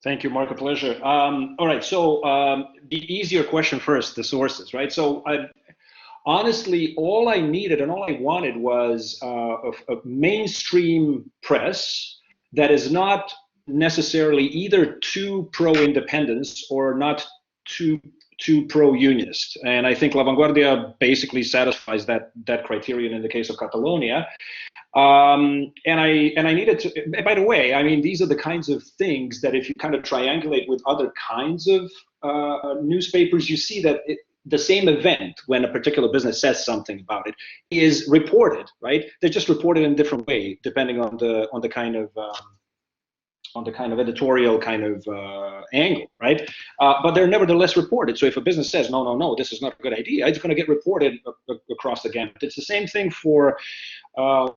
Thank you, Mark. A pleasure. All right. So the easier question first, the sources, right? So honestly, all I needed and all I wanted was a mainstream press that is not necessarily either too pro-independence or not too pro-unionist. And I think La Vanguardia basically satisfies that criterion in the case of Catalonia. And I needed to, by the way, I mean, these are the kinds of things that if you kind of triangulate with other kinds of newspapers, you see that the same event, when a particular business says something about it, is reported, right? They're just reported in a different way, depending on the kind of editorial kind of angle, right? But they're nevertheless reported. So if a business says, no, this is not a good idea, it's going to get reported across the gamut. It's the same thing for the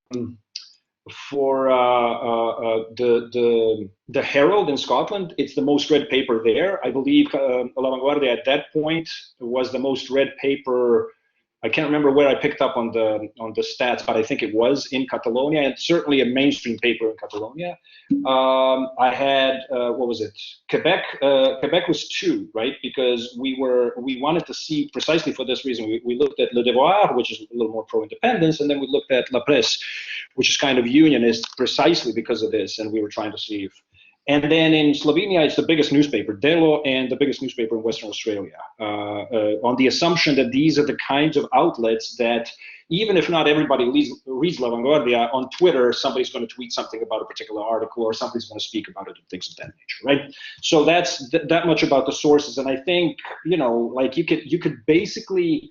Herald in Scotland. It's the most read paper there. I believe La Vanguardia at that point was the most read paper. I can't remember where I picked up on the stats, but I think it was in Catalonia, and certainly a mainstream paper in Catalonia. I had what was it? Quebec. Quebec was 2, right? Because we wanted to see, precisely for this reason, we looked at Le Devoir, which is a little more pro-independence, and then we looked at La Presse, which is kind of unionist, precisely because of this, and we were trying to see if. And then in Slovenia, it's the biggest newspaper, Delo, and the biggest newspaper in Western Australia, on the assumption that these are the kinds of outlets that, even if not everybody reads La Vanguardia, on Twitter, somebody's going to tweet something about a particular article, or somebody's going to speak about it, and things of that nature, right? So that's that much about the sources. And I think, like you could basically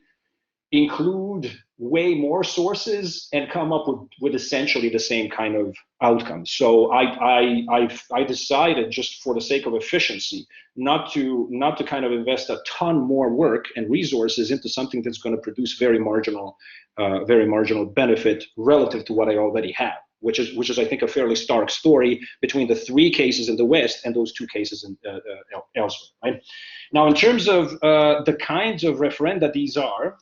include way more sources and come up with essentially the same kind of outcomes. So I decided, just for the sake of efficiency, not to kind of invest a ton more work and resources into something that's going to produce very marginal benefit relative to what I already have, which is I think a fairly stark story between the 3 cases in the West and those 2 cases in, elsewhere. Right now, in terms of the kinds of referenda these are.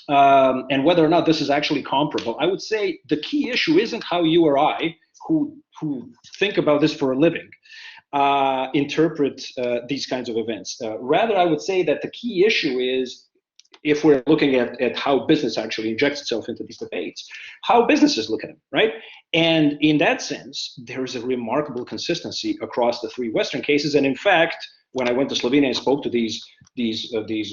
And whether or not this is actually comparable, I would say the key issue isn't how you or I, who think about this for a living, interpret these kinds of events. Rather, I would say that the key issue is, if we're looking at how business actually injects itself into these debates, how businesses look at them, right? And in that sense, there is a remarkable consistency across the three Western cases. And in fact, when I went to Slovenia and spoke to these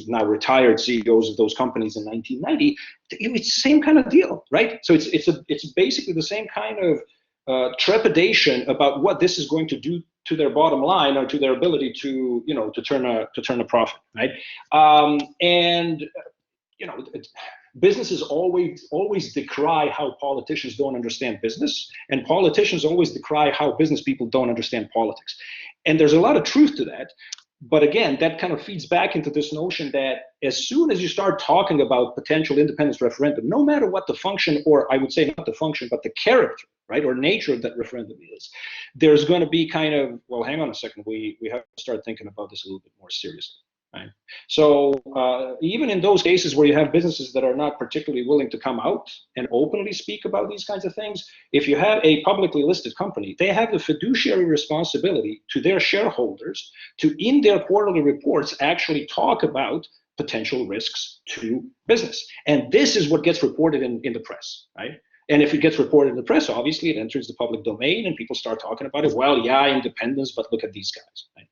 now retired CEOs of those companies in 1990, it's the same kind of deal, right? So it's basically the same kind of trepidation about what this is going to do to their bottom line or to their ability to, you know, to turn a profit, right? And you know, businesses always decry how politicians don't understand business, and politicians always decry how business people don't understand politics. And there's a lot of truth to that. But again, that kind of feeds back into this notion that as soon as you start talking about potential independence referendum, no matter what the function, or I would say not the function, but the character, right, or nature of that referendum is, there's going to be kind of, well, hang on a second, we have to start thinking about this a little bit more seriously. Right? So even in those cases where you have businesses that are not particularly willing to come out and openly speak about these kinds of things, if you have a publicly listed company, they have the fiduciary responsibility to their shareholders to, in their quarterly reports, actually talk about potential risks to business. And this is what gets reported in the press, right? And if it gets reported in the press, obviously it enters the public domain and people start talking about it. Well, yeah, independence, but look at these guys, right?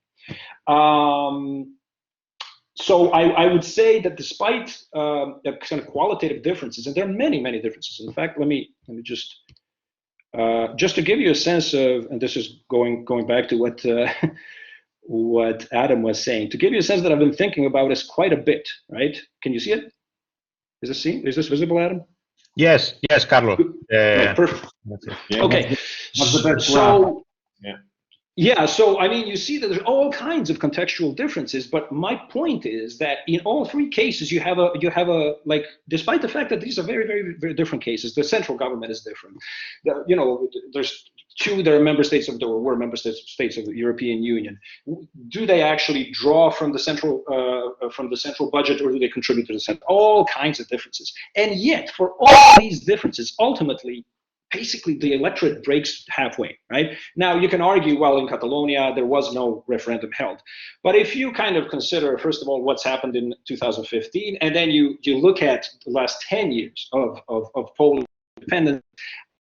So I would say that despite the kind of qualitative differences, and there are many, many differences. In fact, let me just to give you a sense of, and this is going back to what what Adam was saying, to give you a sense that I've been thinking about this quite a bit, right? Can you see it? Is this visible, Adam? Yes, Karlo. Perfect. Yeah, okay. So yeah, so I mean, you see that there's all kinds of contextual differences, but my point is that in all three cases, you have a like, despite the fact that these are very, very, very different cases, the central government is different. You know, there are member states of the European Union. Do they actually draw from the central budget, or do they contribute to the center? All kinds of differences, and yet for all these differences, ultimately, basically the electorate breaks halfway, right? Now you can argue, well, in Catalonia there was no referendum held, but if you kind of consider, first of all, what's happened in 2015, and then you look at the last 10 years of Polish independence,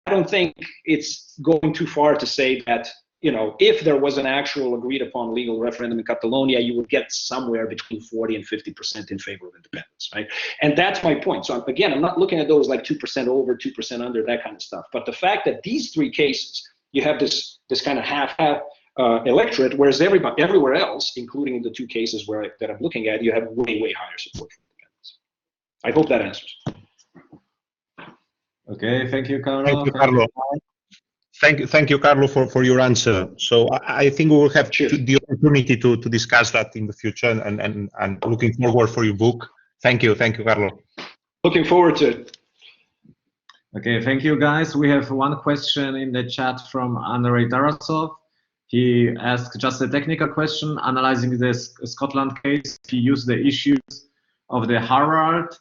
I don't think it's going too far to say that, you know, if there was an actual agreed upon legal referendum in Catalonia, you would get somewhere between 40 and 50% in favor of independence, right? And that's my point. So again, I'm not looking at those like 2% over, 2% under, that kind of stuff. But the fact that these three cases, you have this kind of half-half electorate, whereas everywhere else, including in the two cases that I'm looking at, you have way, way higher support for independence. I hope that answers. Okay, thank you, Karlo. Thank you, Karlo. Thank you, Karlo, for your answer. So I think we will have the opportunity to discuss that in the future, and looking forward for your book. Thank you, Karlo. Looking forward to it. Okay, thank you, guys. We have one question in the chat from Andrei Tarasov. He asked just a technical question, analyzing this Scotland case. He used the issues of the Herald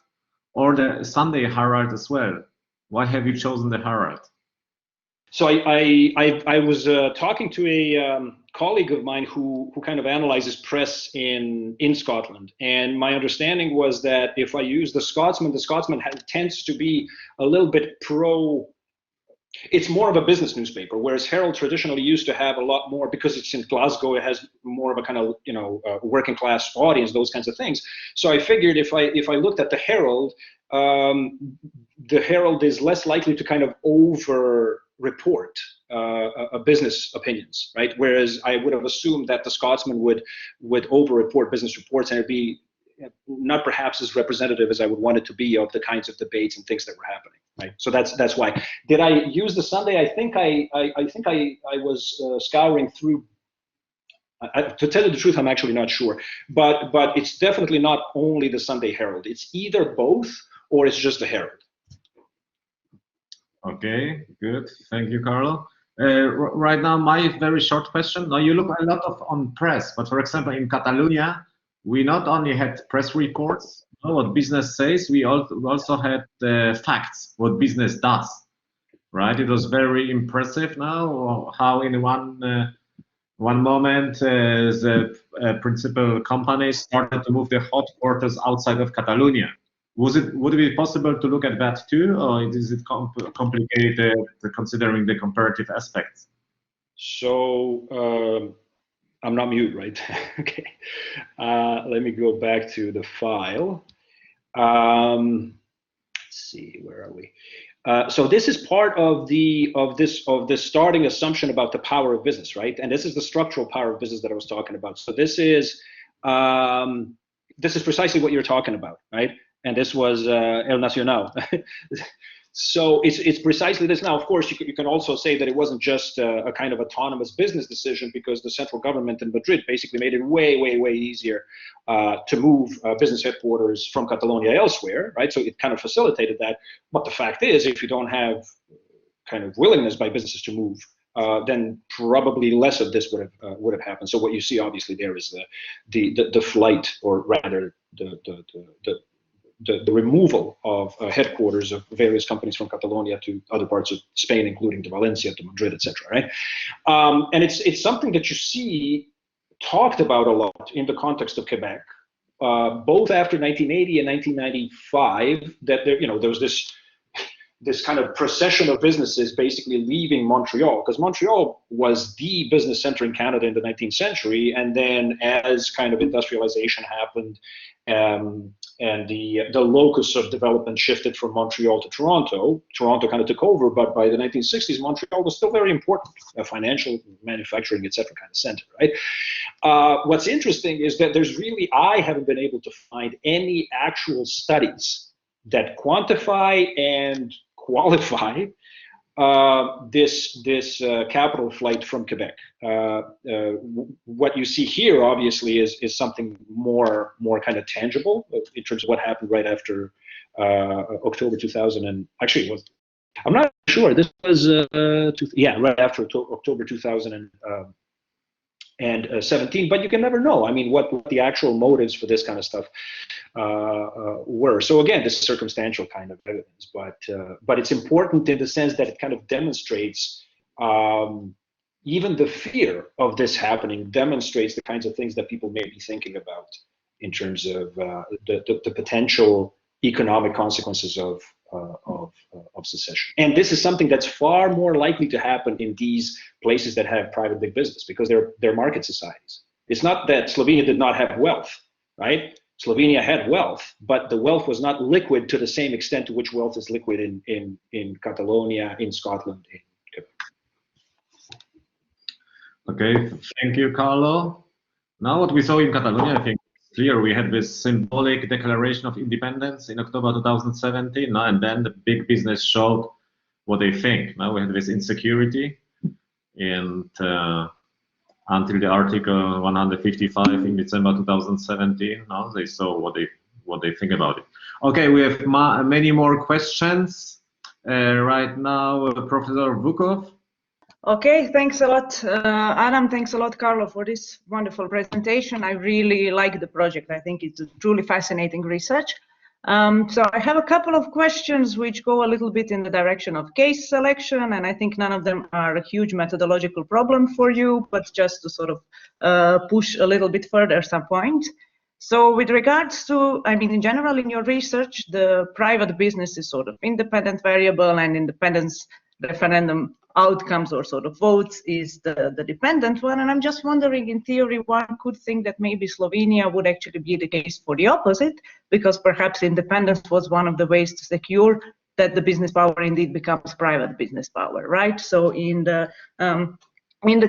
or the Sunday Herald as well. Why have you chosen the Herald? So I was talking to a colleague of mine who kind of analyzes press in Scotland, and my understanding was that if I use the Scotsman tends to be a little bit it's more of a business newspaper, whereas Herald traditionally used to have a lot more, because it's in Glasgow, it has more of a kind of, you know, working class audience, those kinds of things. So I figured if I looked at the Herald is less likely to kind of over report business opinions, right? Whereas I would have assumed that the Scotsman would over-report business reports, and it'd be not perhaps as representative as I would want it to be of the kinds of debates and things that were happening, right? So that's why. Did I use the Sunday? I think I was scouring through. To tell you the truth, I'm actually not sure, but it's definitely not only the Sunday Herald. It's either both or it's just the Herald. Okay, good. Thank you, Karlo. Right now, my very short question. Now, you look a lot on press, but for example, in Catalonia, we not only had press reports, what business says, we also had the facts, what business does, right? It was very impressive now how in one moment, the principal companies started to move their headquarters outside of Catalonia. Would it be possible to look at that too, or is it complicated considering the comparative aspects? So I'm not mute, right? Okay. Let me go back to the file. Let's see, where are we? So this is part of this starting assumption about the power of business, right? And this is the structural power of business that I was talking about. So this is precisely what you're talking about, right? And this was El Nacional. So it's precisely this. Now, of course, you can also say that it wasn't just a kind of autonomous business decision, because the central government in Madrid basically made it way easier to move business headquarters from Catalonia elsewhere, right? So it kind of facilitated that. But the fact is, if you don't have kind of willingness by businesses to move, then probably less of this would have happened. So what you see obviously there is the flight, or rather the removal of headquarters of various companies from Catalonia to other parts of Spain, including to Valencia, to Madrid, etc. Right? And it's something that you see talked about a lot in the context of Quebec, both after 1980 and 1995. That there was this kind of procession of businesses basically leaving Montreal, because Montreal was the business center in Canada in the 19th century. And then as kind of industrialization happened, and the locus of development shifted from Montreal to Toronto. Toronto kind of took over, but by the 1960s, Montreal was still very important, financial, manufacturing, etc. kind of center, right? What's interesting is that I haven't been able to find any actual studies that quantify and qualify this capital flight from Quebec. What you see here, obviously, is something more kind of tangible in terms of what happened right after October 2000. And actually, I'm not sure. This was right after October 2017. But you can never know. I mean, what the actual motives for this kind of stuff were. So again, this is circumstantial kind of evidence, but it's important in the sense that it kind of demonstrates even the fear of this happening, demonstrates the kinds of things that people may be thinking about in terms of the potential economic consequences of secession. And this is something that's far more likely to happen in these places that have private big business, because they're market societies. It's not that Slovenia did not have wealth, right? Slovenia had wealth, but the wealth was not liquid to the same extent to which wealth is liquid in Catalonia, in Scotland, in Quebec. Okay, thank you, Karlo. Now what we saw in Catalonia, I think it's clear. We had this symbolic declaration of independence in October 2017, and then the big business showed what they think. Now we had this insecurity, and until the Article 155 in December 2017, now they saw what they think about it. Okay, we have many more questions. Right now, Professor Vukov. Okay, thanks a lot, Adam. Thanks a lot, Karlo, for this wonderful presentation. I really like the project. I think it's a truly fascinating research. So I have a couple of questions which go a little bit in the direction of case selection, and I think none of them are a huge methodological problem for you, but just to sort of push a little bit further some point. So with regards to, I mean, in general, in your research, the private business is sort of independent variable, and independence referendum outcomes or sort of votes is the dependent one. And I'm just wondering, in theory, one could think that maybe Slovenia would actually be the case for the opposite, because perhaps independence was one of the ways to secure that the business power indeed becomes private business power, right? So in the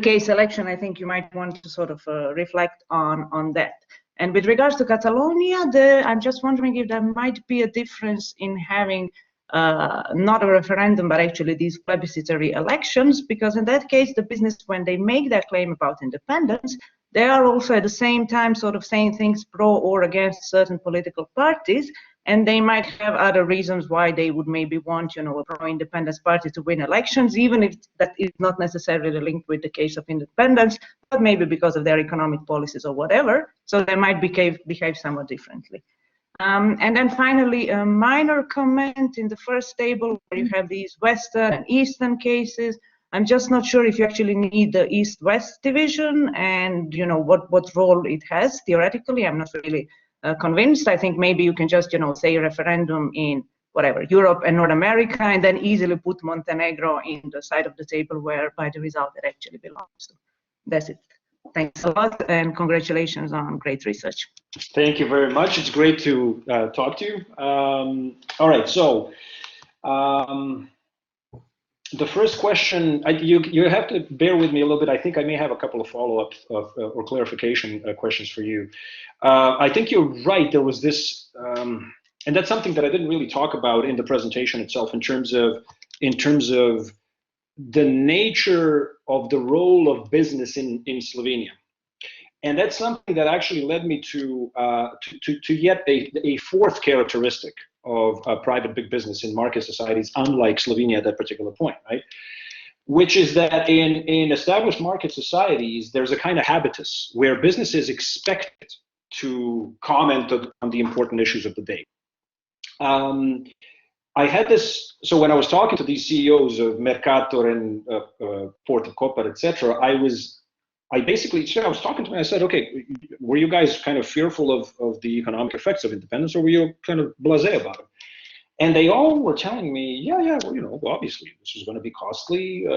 case selection, I think you might want to sort of reflect on that. And with regards to Catalonia, I'm just wondering if there might be a difference in having not a referendum, but actually these plebiscitary elections, because in that case, the business, when they make their claim about independence, they are also at the same time sort of saying things pro or against certain political parties, and they might have other reasons why they would maybe want, you know, a pro-independence party to win elections, even if that is not necessarily linked with the case of independence, but maybe because of their economic policies or whatever. So they might behave somewhat differently. And then finally, a minor comment in the first table where you have these Western and Eastern cases. I'm just not sure if you actually need the East-West division and, you know, what role it has theoretically. I'm not really convinced. I think maybe you can just, you know, say referendum in whatever, Europe and North America, and then easily put Montenegro in the side of the table where by the result it actually belongs to. That's it. Thanks a lot, and congratulations on great research. Thank you very much. It's great to talk to you. All right, so the first question, you have to bear with me a little bit. I think I may have a couple of follow-up or clarification questions for you. I think you're right. There was this, and that's something that I didn't really talk about in the presentation itself in terms of the nature of the role of business in Slovenia. And that's something that actually led me to yet a fourth characteristic of private big business in market societies, unlike Slovenia at that particular point, right? Which is that in established market societies, there's a kind of habitus where business is expected to comment on the important issues of the day. I had this, so when I was talking to these CEOs of Mercator and Port of Koper, etc., I was talking to them and I said, okay, were you guys kind of fearful of the economic effects of independence, or were you kind of blasé about it? And they all were telling me, yeah, well, you know, obviously this was going to be costly.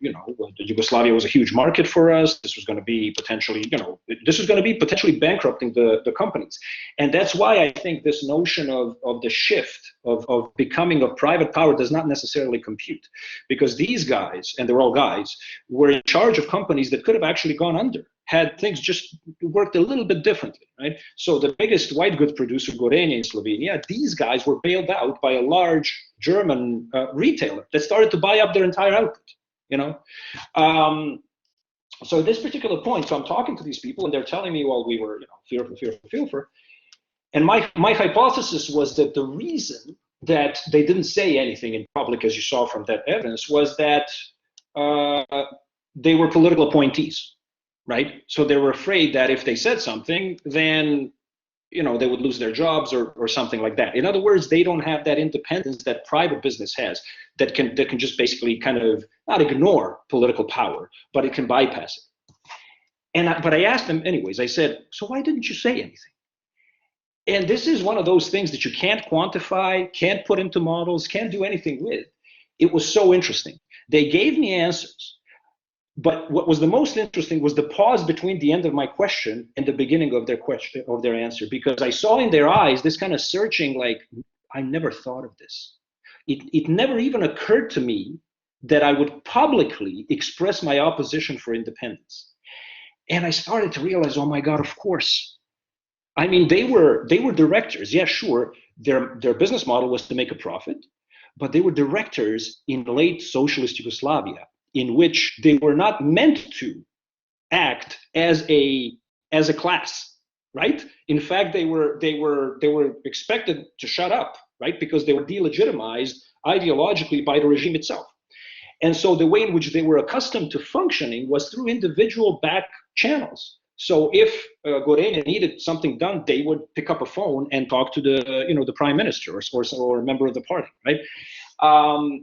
You know, Yugoslavia was a huge market for us. This was going to be potentially, you know, this was going to be potentially bankrupting the companies. And that's why I think this notion of the shift of becoming a private power does not necessarily compute, because these guys, and they're all guys, were in charge of companies that could have actually gone under had things just worked a little bit differently, right? So the biggest white goods producer, Gorenje in Slovenia, these guys were bailed out by a large German retailer that started to buy up their entire output. You know, so at this particular point, so I'm talking to these people and they're telling me, well, we were, you know, fearful. And my hypothesis was that the reason that they didn't say anything in public, as you saw from that evidence, was that they were political appointees, right? So they were afraid that if they said something, then, you know, they would lose their jobs or something like that. In other words, they don't have that independence that private business has, that can just basically kind of not ignore political power, but it can bypass it. But I asked them anyways. I said, so why didn't you say anything? And this is one of those things that you can't quantify, can't put into models, can't do anything with. It was so interesting. They gave me answers. But what was the most interesting was the pause between the end of my question and the beginning of their question, of their answer, because I saw in their eyes this kind of searching, like, I never thought of this. It never even occurred to me that I would publicly express my opposition for independence. And I started to realize, oh my God, of course. I mean, they were directors. Yeah, sure. Their business model was to make a profit, but they were directors in late socialist Yugoslavia, in which they were not meant to act as a class, right? In fact, they were expected to shut up, right? Because they were delegitimized ideologically by the regime itself. And so the way in which they were accustomed to functioning was through individual back channels. So if Gorenje needed something done, they would pick up a phone and talk to the prime minister or a member of the party, right?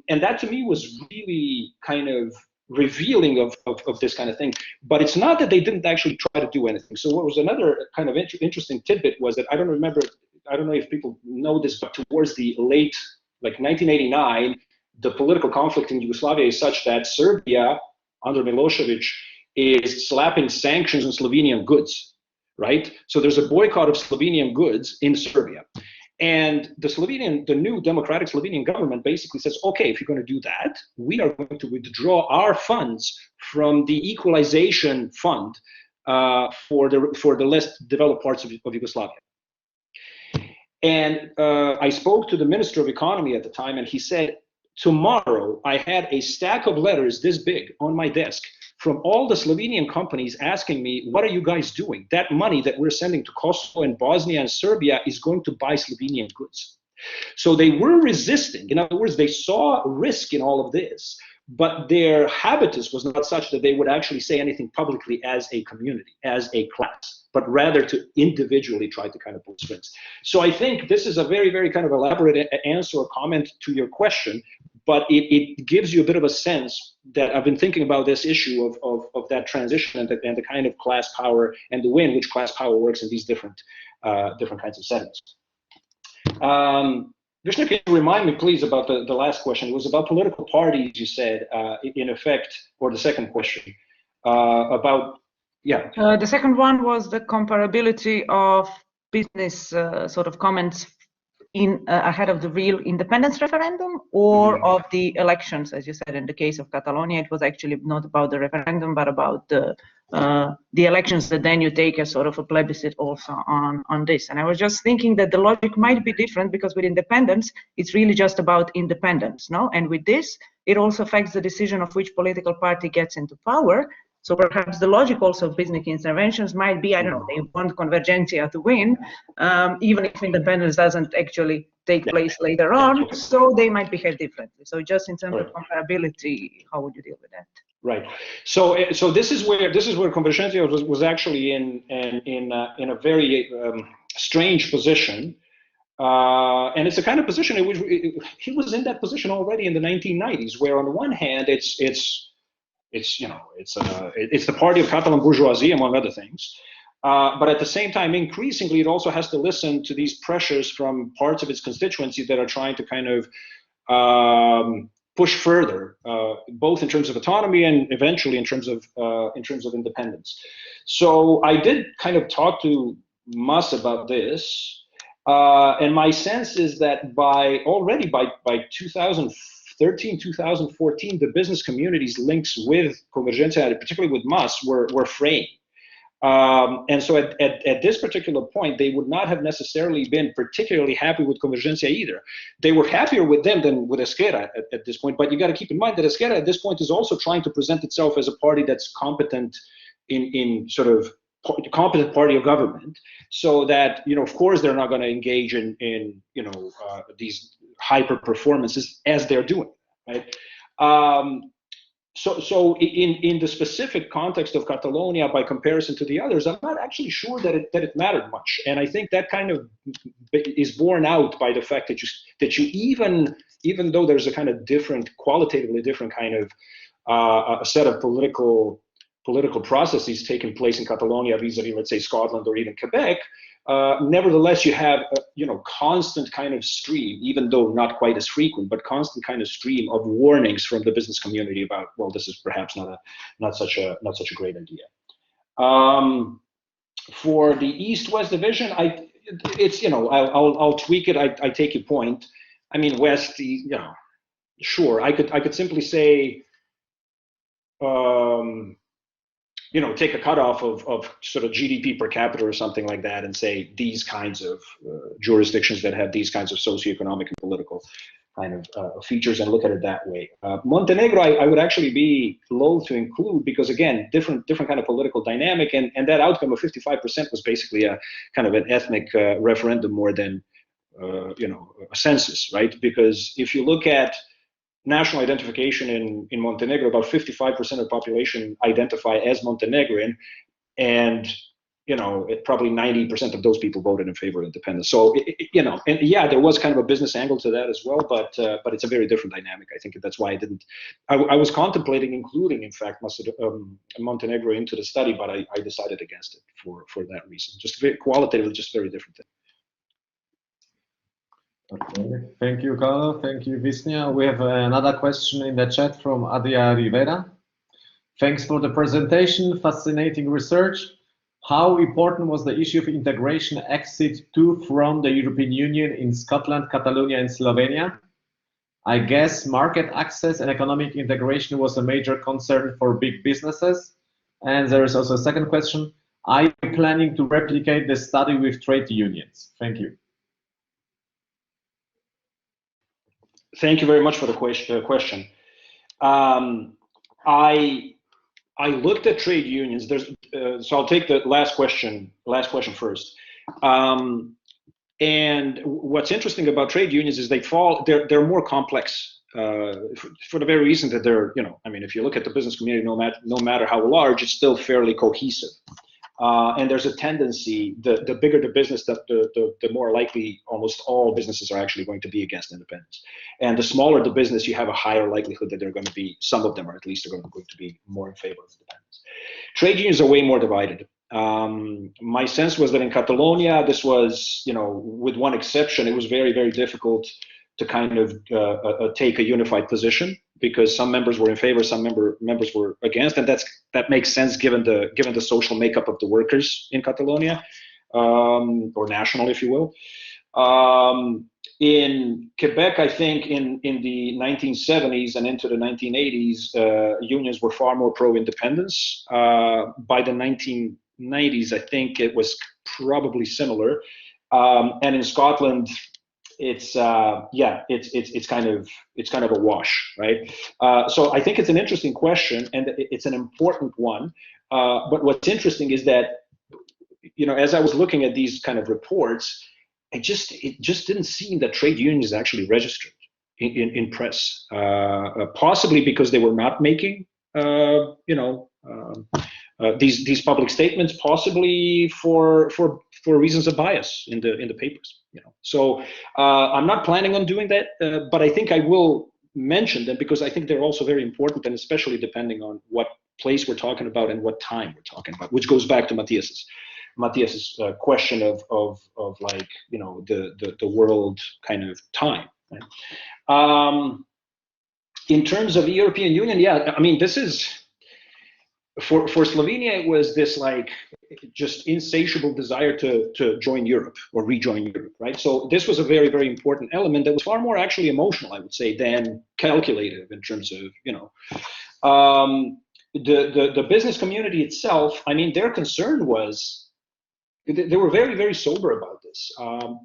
And that to me was really kind of revealing of this kind of thing. But it's not that they didn't actually try to do anything. So what was another kind of interesting tidbit was that I don't know if people know this, but towards the late, like 1989, the political conflict in Yugoslavia is such that Serbia, under Milosevic, is slapping sanctions on Slovenian goods, right? So there's a boycott of Slovenian goods in Serbia. And the new democratic Slovenian government basically says, okay, if you're going to do that, we are going to withdraw our funds from the equalization fund for the less developed parts of Yugoslavia. And I spoke to the Minister of Economy at the time, and he said, tomorrow I had a stack of letters this big on my desk from all the Slovenian companies asking me, what are you guys doing? That money that we're sending to Kosovo and Bosnia and Serbia is going to buy Slovenian goods. So they were resisting. In other words, they saw risk in all of this, but their habitus was not such that they would actually say anything publicly as a community, as a class, but rather to individually try to kind of pull strings. So I think this is a very, very kind of elaborate answer or comment to your question. but it gives you a bit of a sense that I've been thinking about this issue of that transition and the kind of class power and the way in which class power works in these different kinds of settings. Vishnu, can you remind me, please, about the last question? It was about political parties, you said, in effect, or the second question. About, yeah. The second one was the comparability of business sort of comments in ahead of the real independence referendum, or of the elections. As you said, in the case of Catalonia, it was actually not about the referendum, but about the elections that then you take as sort of a plebiscite also on this. And I was just thinking that the logic might be different, because with independence, it's really just about independence, no? And with this, it also affects the decision of which political party gets into power. So perhaps the logic also of business interventions might be, I don't know, they want Convergencia to win, even if independence doesn't actually take place later on, so they might behave differently. So just in terms of comparability, how would you deal with that? Right. So this is where Convergencia was actually in a very strange position, and it's a kind of position in which he was in that position already in the 1990s, where on the one hand it's the party of Catalan bourgeoisie, among other things, but at the same time, increasingly, it also has to listen to these pressures from parts of its constituency that are trying to kind of push further, both in terms of autonomy and eventually in terms of independence. So I did kind of talk to Mas about this, and my sense is that by 2013, 2014, the business community's links with Convergencia, particularly with Mas, were fraying. And so at this particular point, they would not have necessarily been particularly happy with Convergencia either. They were happier with them than with Esquerra at this point. But you got to keep in mind that Esquerra at this point is also trying to present itself as a party that's competent in sort of competent party of government, so that, of course, they're not going to engage in these hyper performances as they're doing, right? So in the specific context of Catalonia, by comparison to the others, I'm not actually sure that it mattered much, and I think that kind of is borne out by the fact that you even though there's a kind of qualitatively different kind of a set of political processes taking place in Catalonia vis-a-vis, let's say, Scotland or even Quebec. Nevertheless, you have constant kind of stream, even though not quite as frequent, but constant kind of stream of warnings from the business community about, well, this is perhaps not such a great idea. For the East-West division, I'll tweak it. I take your point. I mean, West, sure, I could simply say, take a cutoff of sort of GDP per capita or something like that, and say these kinds of jurisdictions that have these kinds of socioeconomic and political kind of features, and look at it that way. Montenegro, I would actually be loath to include, because again, different kind of political dynamic, and that outcome of 55% was basically a kind of an ethnic referendum more than a census, right? Because if you look at national identification in Montenegro, about 55% of the population identify as Montenegrin, and probably 90% of those people voted in favor of independence. So and yeah, there was kind of a business angle to that as well, but it's a very different dynamic. I think that's why I was contemplating including, in fact, Montenegro into the study, but I decided against it for that reason. Just very qualitatively, just very different thing. Okay, thank you, Karlo. Thank you, Visnia. We have another question in the chat from Adia Rivera. Thanks for the presentation, fascinating research. How important was the issue of integration exit to from the European Union in Scotland, Catalonia, and Slovenia? I guess market access and economic integration was a major concern for big businesses. And there is also a second question. Are you planning to replicate the study with trade unions? Thank you. Thank you very much for the question. I looked at trade unions. So I'll take the last question first. And what's interesting about trade unions is they're more complex for the very reason that they're, if you look at the business community, no matter how large, it's still fairly cohesive. And there's a tendency, the bigger the business, the more likely almost all businesses are actually going to be against independence. And the smaller the business, you have a higher likelihood that they're going to be, some of them are at least, are going to be more in favor of independence. Trade unions are way more divided. My sense was that in Catalonia, this was, with one exception, it was very, very difficult to kind of take a unified position, because some members were in favor, some members were against, and that makes sense given the social makeup of the workers in Catalonia, or national, if you will. In Quebec, I think in the 1970s and into the 1980s, unions were far more pro-independence. By the 1990s, I think it was probably similar. And in Scotland, it's kind of a wash, right? So I think it's an interesting question, and it's an important one. But what's interesting is that, as I was looking at these kind of reports, it just didn't seem that trade unions actually registered in press, possibly because they were not making, these public statements, possibly for reasons of bias in the papers. So I'm not planning on doing that, but I think I will mention them because I think they're also very important, and especially depending on what place we're talking about and what time we're talking about, which goes back to Matthias's question of like, the world kind of time. Right? In terms of the European Union, yeah, I mean, this is for Slovenia, it was this like just insatiable desire to join Europe or rejoin Europe, right? So this was a very, very important element that was far more actually emotional, I would say, than calculative in terms of, the business community itself. I mean, their concern was, they were very, very sober about this,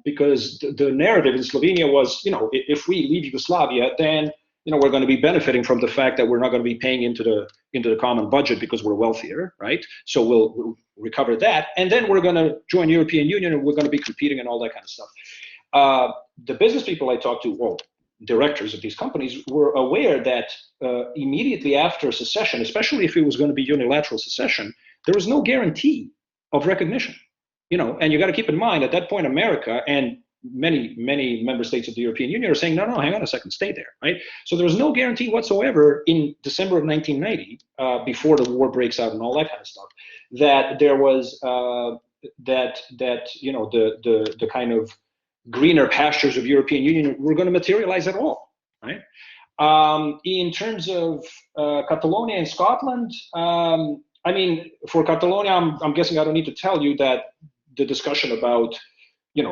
because the narrative in Slovenia was, if we leave Yugoslavia, then we're going to be benefiting from the fact that we're not going to be paying into the common budget because we're wealthier, right? So we'll recover that, and then we're going to join European Union, and we're going to be competing and all that kind of stuff. The business people I talked to, well, directors of these companies, were aware that immediately after secession, especially if it was going to be unilateral secession, there was no guarantee of recognition. And you got to keep in mind at that point, America and many member states of the European Union are saying, no, hang on a second, stay there, right? So there was no guarantee whatsoever in December of 1990, before the war breaks out and all that kind of stuff, that there was the kind of greener pastures of European Union were going to materialize at all, right? In terms of Catalonia and Scotland, I mean, for Catalonia, I'm guessing I don't need to tell you that the discussion about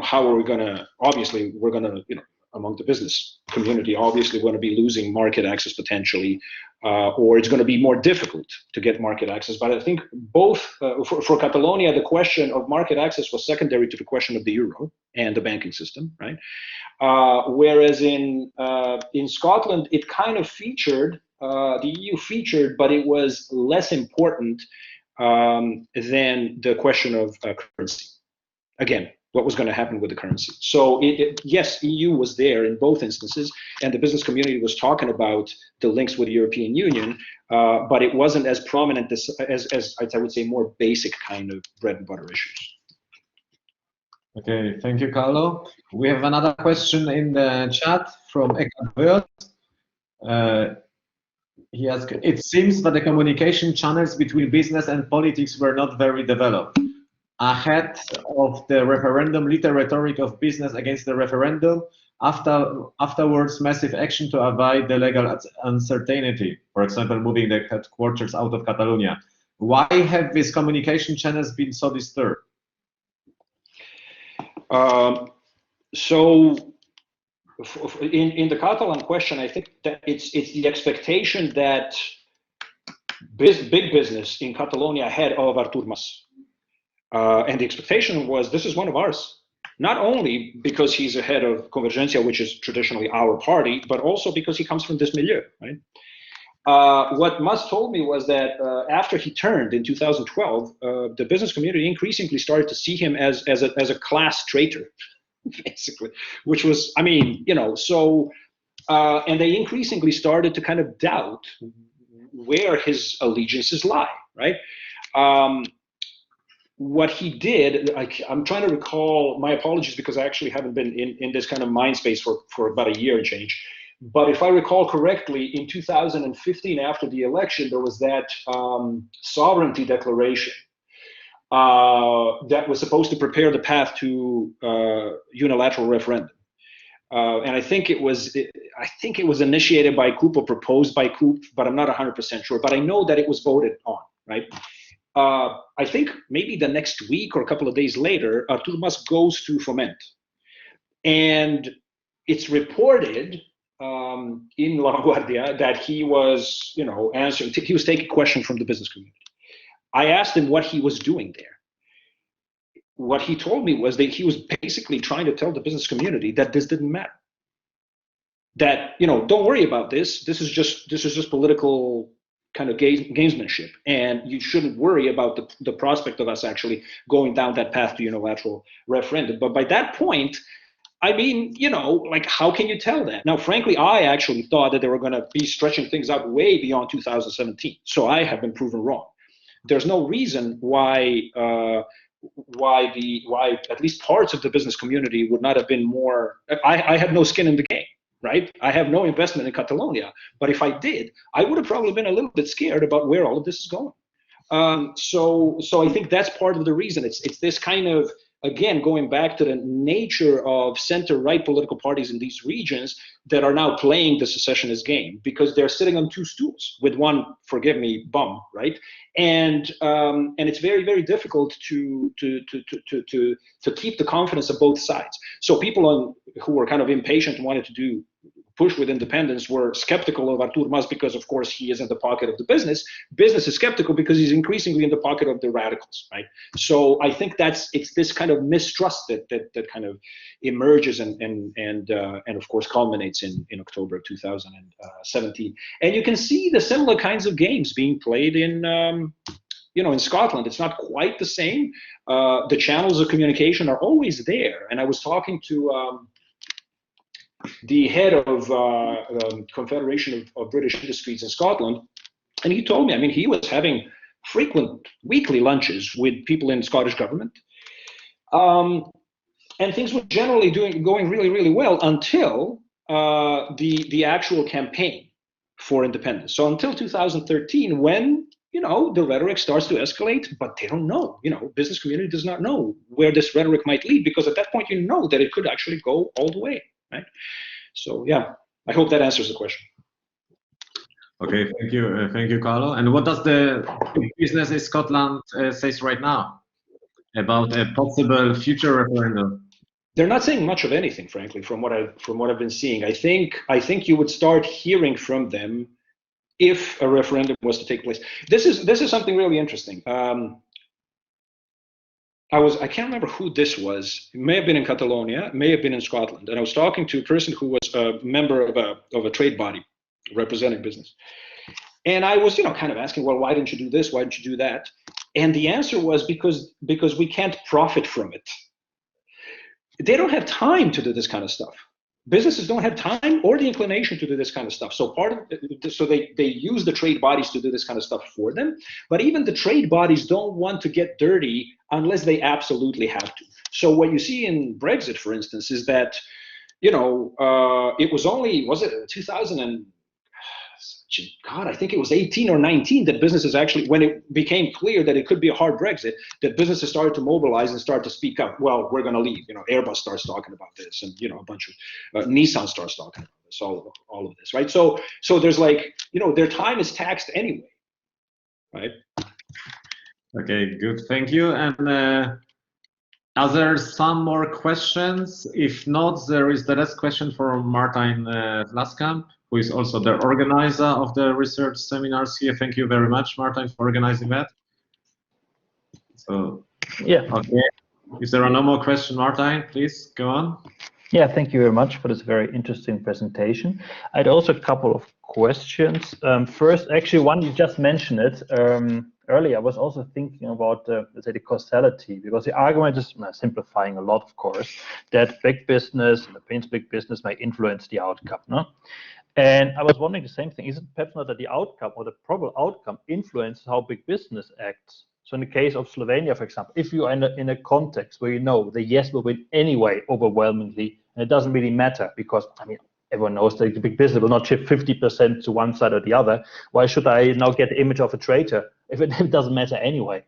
how are we going to, obviously, we're going to, among the business community, obviously we're going to be losing market access potentially, or it's going to be more difficult to get market access. But I think both, for Catalonia, the question of market access was secondary to the question of the euro and the banking system, right? Whereas in Scotland, it kind of featured, the EU featured, but it was less important than the question of currency. Again, what was going to happen with the currency. So yes, EU was there in both instances, and the business community was talking about the links with the European Union, but it wasn't as prominent as I would say, more basic kind of bread and butter issues. Okay, thank you, Karlo. We have another question in the chat from Eka Bird. He asks, it seems that the communication channels between business and politics were not very developed. Ahead of the referendum, little rhetoric of business against the referendum, afterwards massive action to avoid the legal uncertainty, for example, moving the headquarters out of Catalonia. Why have these communication channels been so disturbed? So in the Catalan question, I think that it's the expectation that big business in Catalonia had of Artur Mas. And the expectation was, this is one of ours, not only because he's a head of Convergencia, which is traditionally our party, but also because he comes from this milieu, right? What Mas told me was that after he turned in 2012, the business community increasingly started to see him as a class traitor, basically, which was, I mean, so, and they increasingly started to kind of doubt where his allegiances lie, right? what he did, I'm trying to recall, my apologies because I actually haven't been in this kind of mind space for about a year and change. But if I recall correctly, in 2015, after the election, there was that sovereignty declaration that was supposed to prepare the path to unilateral referendum. And I think it was initiated by Coup or proposed by Coup, but I'm not 100% sure. But I know that it was voted on, right? I think maybe the next week or a couple of days later, Artur Mas goes to Foment, and it's reported in La Guardia that he was, answering. He was taking questions from the business community. I asked him what he was doing there. What he told me was that he was basically trying to tell the business community that this didn't matter. That, don't worry about this. This is just political kind of gamesmanship, and you shouldn't worry about the prospect of us actually going down that path to unilateral referendum. But by that point, I mean, like, how can you tell that? Now, frankly, I actually thought that they were going to be stretching things out way beyond 2017. So I have been proven wrong. There's no reason why at least parts of the business community would not have been more. I had no skin in the game, right? I have no investment in Catalonia, but if I did, I would have probably been a little bit scared about where all of this is going. So I think that's part of the reason. It's this kind of, again, going back to the nature of center-right political parties in these regions that are now playing the secessionist game, because they're sitting on two stools with one, forgive me, bum, right? And it's very, very difficult to keep the confidence of both sides. So people who were kind of impatient and wanted to push with independence were skeptical of Artur Mas because, of course, he is in the pocket of the business. Business is skeptical because he's increasingly in the pocket of the radicals, right? So I think it's this kind of mistrust that kind of emerges and of course culminates in October of 2017. And you can see the similar kinds of games being played in in Scotland. It's not quite the same. The channels of communication are always there. And I was talking to the head of Confederation of British Industries in Scotland, and he told me, I mean, he was having frequent weekly lunches with people in the Scottish government, and things were generally going really, really well until the actual campaign for independence. So until 2013, when the rhetoric starts to escalate, but they don't know. Business community does not know where this rhetoric might lead, because at that point you know that it could actually go all the way. Right. So yeah, I hope that answers the question. Okay, thank you, Karlo. And what does the business in Scotland says right now about a possible future referendum? They're not saying much of anything, frankly, from what I've been seeing. I think you would start hearing from them if a referendum was to take place. This is something really interesting. I can't remember who this was. It may have been in Catalonia, it may have been in Scotland. And I was talking to a person who was a member of a trade body representing business. And I was, kind of asking, well, why didn't you do this? Why didn't you do that? And the answer was because we can't profit from it. They don't have time to do this kind of stuff. Businesses don't have time or the inclination to do this kind of stuff. So they use the trade bodies to do this kind of stuff for them. But even the trade bodies don't want to get dirty unless they absolutely have to. So what you see in Brexit, for instance, is that, it was only, was it 2000 and, God, I think it was 18 or 19 that businesses actually, when it became clear that it could be a hard Brexit, that businesses started to mobilize and start to speak up. Well, we're going to leave. Airbus starts talking about this, and a bunch of Nissan starts talking about this. All of this, right? So there's like, their time is taxed anyway, right? Okay, good. Thank you. And are there some more questions? If not, there is the last question from Martin Vlaskamp, who is also the organizer of the research seminars here. Thank you very much, Martin, for organizing that. So, yeah. Okay. If there are no more questions, Martin, please go on. Yeah, thank you very much for this very interesting presentation. I had also a couple of questions. First, actually, one, you just mentioned it earlier. I was also thinking about, let's say, the causality, because the argument is, simplifying a lot, of course, that big business, European big business, may influence the outcome, no? And I was wondering the same thing. Is it perhaps not that the outcome or the probable outcome influences how big business acts? So in the case of Slovenia, for example, if you are in a context where you know the yes will win anyway overwhelmingly, and it doesn't really matter because, I mean, everyone knows that the big business will not shift 50% to one side or the other. Why should I now get the image of a traitor if it doesn't matter anyway?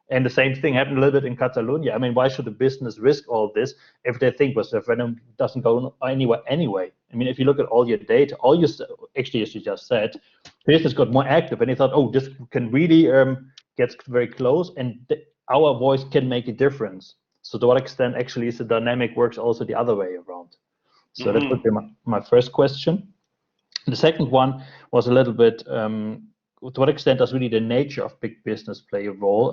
And the same thing happened a little bit in Catalonia. I mean, why should a business risk all this if they think the referendum doesn't go anywhere anyway? I mean, if you look at all your data, actually, as you just said, business got more active and they thought, oh, this can really get very close and our voice can make a difference. So to what extent actually is the dynamic works also the other way around? So that would be my first question. The second one was a little bit, to what extent does really the nature of big business play a role?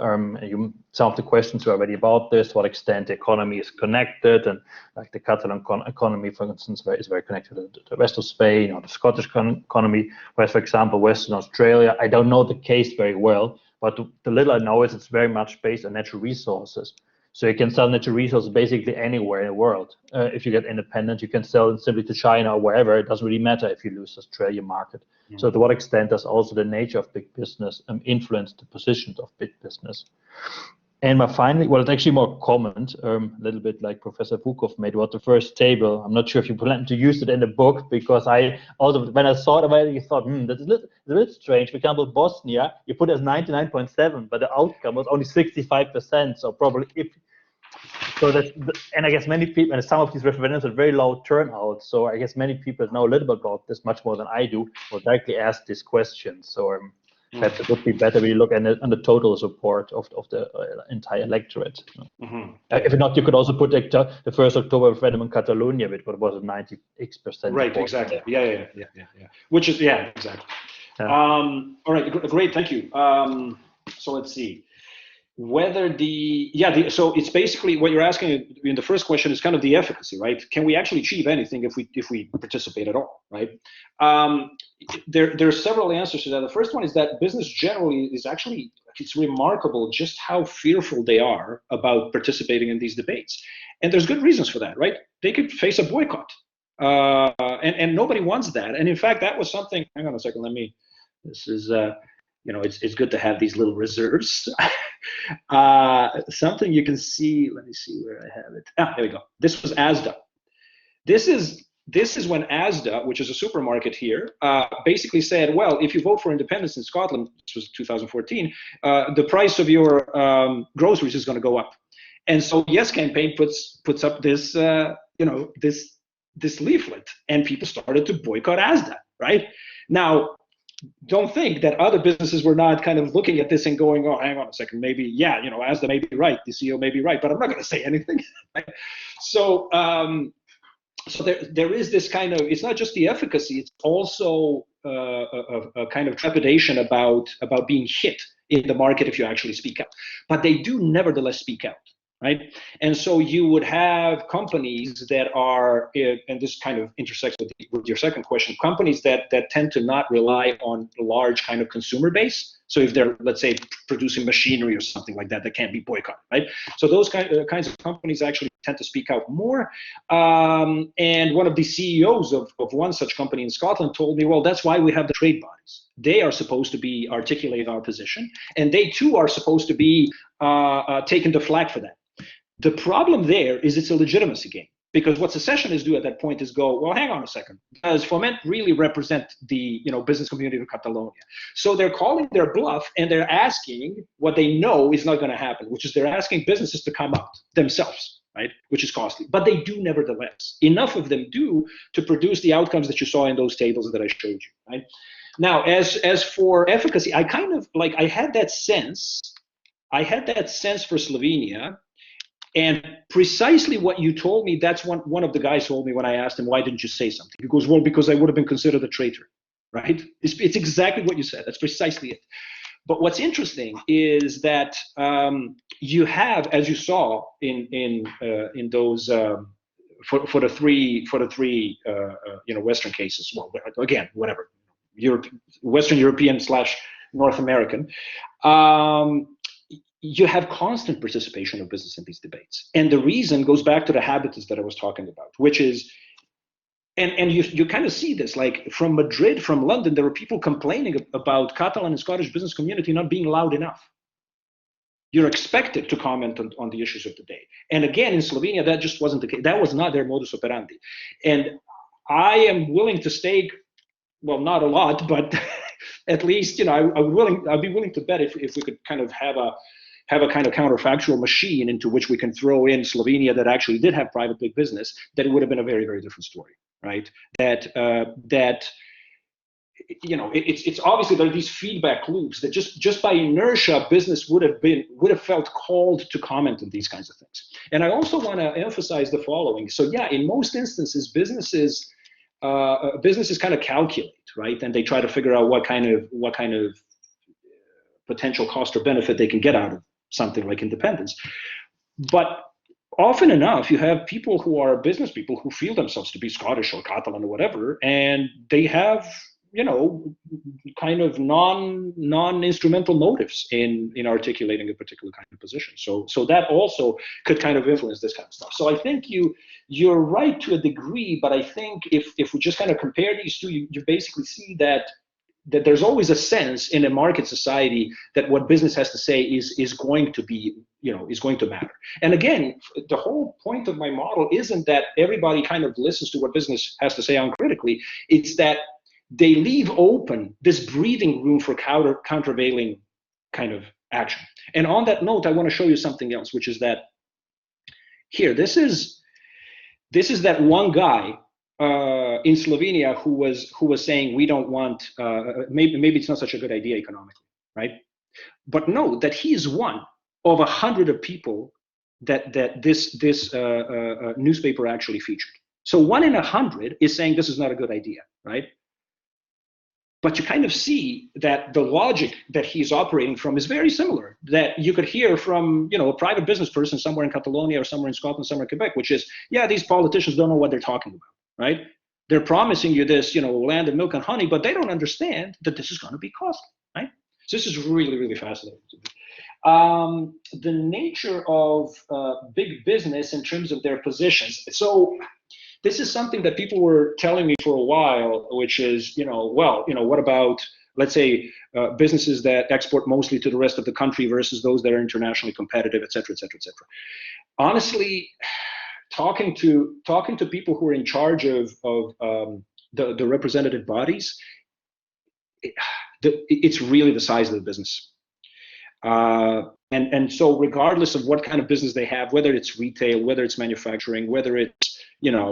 Some of the questions were already about this, to what extent the economy is connected, and like the Catalan economy, for instance, is very connected to the rest of Spain or the Scottish economy, whereas, for example, Western Australia, I don't know the case very well, but the little I know is it's very much based on natural resources. So you can sell natural resources basically anywhere in the world. If you get independent, you can sell it simply to China or wherever. It doesn't really matter if you lose the Australian market. Mm-hmm. So to what extent does also the nature of big business influence the positions of big business? And finally, well, it's actually more comment, a little bit like Professor Bukov made about the first table. I'm not sure if you plan to use it in the book, because I also, when I saw it about it, you thought, that's a little strange. For example, Bosnia, you put it as 99.7, but the outcome was only 65%. So probably and I guess many people, and some of these referendums are very low turnout. So I guess many people know a little bit about this, much more than I do, will directly ask this question. So perhaps it would be better when you look at the total support of the entire electorate. If not, you could also put the 1st October referendum in Catalonia with what was it, 96%. Right, exactly. Yeah. Which is, exactly. Yeah. All right, great, thank you. So let's see. Whether so it's basically what you're asking in the first question is kind of the efficacy, right? Can we actually achieve anything if we participate at all, right? There are several answers to that. The first one is that business generally is actually, it's remarkable just how fearful they are about participating in these debates. And there's good reasons for that, right? They could face a boycott. And nobody wants that. And in fact, that was something, hang on a second, this is, it's good to have these little reserves. Something you can see, let me see where I have it. There we go. This was ASDA. This is when ASDA, which is a supermarket here, basically said, well, if you vote for independence in Scotland, this was 2014, the price of your groceries is going to go up. And so Yes campaign puts up this, this leaflet, and people started to boycott ASDA, right? Now, don't think that other businesses were not kind of looking at this and going, oh, hang on a second, maybe, ASDA may be right, the CEO may be right, but I'm not going to say anything. Right? So, so there is this kind of, it's not just the efficacy, it's also a kind of trepidation about being hit in the market if you actually speak out. But they do nevertheless speak out. Right? And so you would have companies that are, and this kind of intersects with your second question, companies that tend to not rely on a large kind of consumer base. So if they're, let's say, producing machinery or something like that, that can't be boycotted, right? So those kinds of companies actually tend to speak out more. And one of the CEOs of one such company in Scotland told me, well, that's why we have the trade bodies. They are supposed to be articulating our position, and they too are supposed to be taking the flak for that. The problem there is it's a legitimacy game, because what secessionists do at that point is go, well, hang on a second, does Foment really represent the business community of Catalonia? So they're calling their bluff, and they're asking what they know is not going to happen, which is they're asking businesses to come out themselves, right? Which is costly, but they do nevertheless. Enough of them do to produce the outcomes that you saw in those tables that I showed you, right? Now, as for efficacy, I kind of I had that sense for Slovenia. And precisely what you told me, that's one of the guys told me when I asked him, why didn't you say something? He goes, well, because I would have been considered a traitor, right? It's exactly what you said. That's precisely it. But what's interesting is that you have, as you saw in those for the three Western cases, well, again, whatever, Western European / North American. You have constant participation of business in these debates. And the reason goes back to the habitus that I was talking about, which is, and you kind of see this, like from Madrid, from London, there were people complaining about Catalan and Scottish business community not being loud enough. you're expected to comment on the issues of the day. And again, in Slovenia, that just wasn't the case. That was not their modus operandi. And I am willing to stake, well, not a lot, but at least, you know, I'd be willing to bet if we could kind of have a kind of counterfactual machine into which we can throw in Slovenia that actually did have private big business, that it would have been a very, very different story, right? That you know, it's obviously there are these feedback loops that just by inertia, business would have felt called to comment on these kinds of things. And I also want to emphasize the following. So yeah, in most instances, businesses kind of calculate, right, and they try to figure out what kind of potential cost or benefit they can get out of something like independence. But often enough, you have people who are business people who feel themselves to be Scottish or Catalan or whatever, and they have, you know, kind of non-instrumental motives in articulating a particular kind of position. So that also could kind of influence this kind of stuff. So I think you're right to a degree, but I think if we just kind of compare these two, you basically see that there's always a sense in a market society that what business has to say is going to be, you know, is going to matter. And again, the whole point of my model isn't that everybody kind of listens to what business has to say uncritically. It's that they leave open this breathing room for countervailing kind of action. And on that note, I want to show you something else, which is that here, this is that one guy in Slovenia who was saying we don't want, maybe it's not such a good idea economically, right? But know that he is one of 100 of people that this newspaper actually featured. So 1 in 100 is saying this is not a good idea, right? But you kind of see that the logic that he's operating from is very similar, that you could hear from, you know, a private business person somewhere in Catalonia or somewhere in Scotland, somewhere in Quebec, which is, yeah, these politicians don't know what they're talking about, right? They're promising you this, you know, land and milk and honey, but they don't understand that this is going to be costly, right? So this is really, really fascinating to me. The nature of big business in terms of their positions. So this is something that people were telling me for a while, which is, you know, well, you know, what about, let's say, businesses that export mostly to the rest of the country versus those that are internationally competitive, et cetera, et cetera, et cetera. Honestly, talking to people who are in charge of the representative bodies, it's really the size of the business. And so regardless of what kind of business they have, whether it's retail, whether it's manufacturing, whether it's, you know,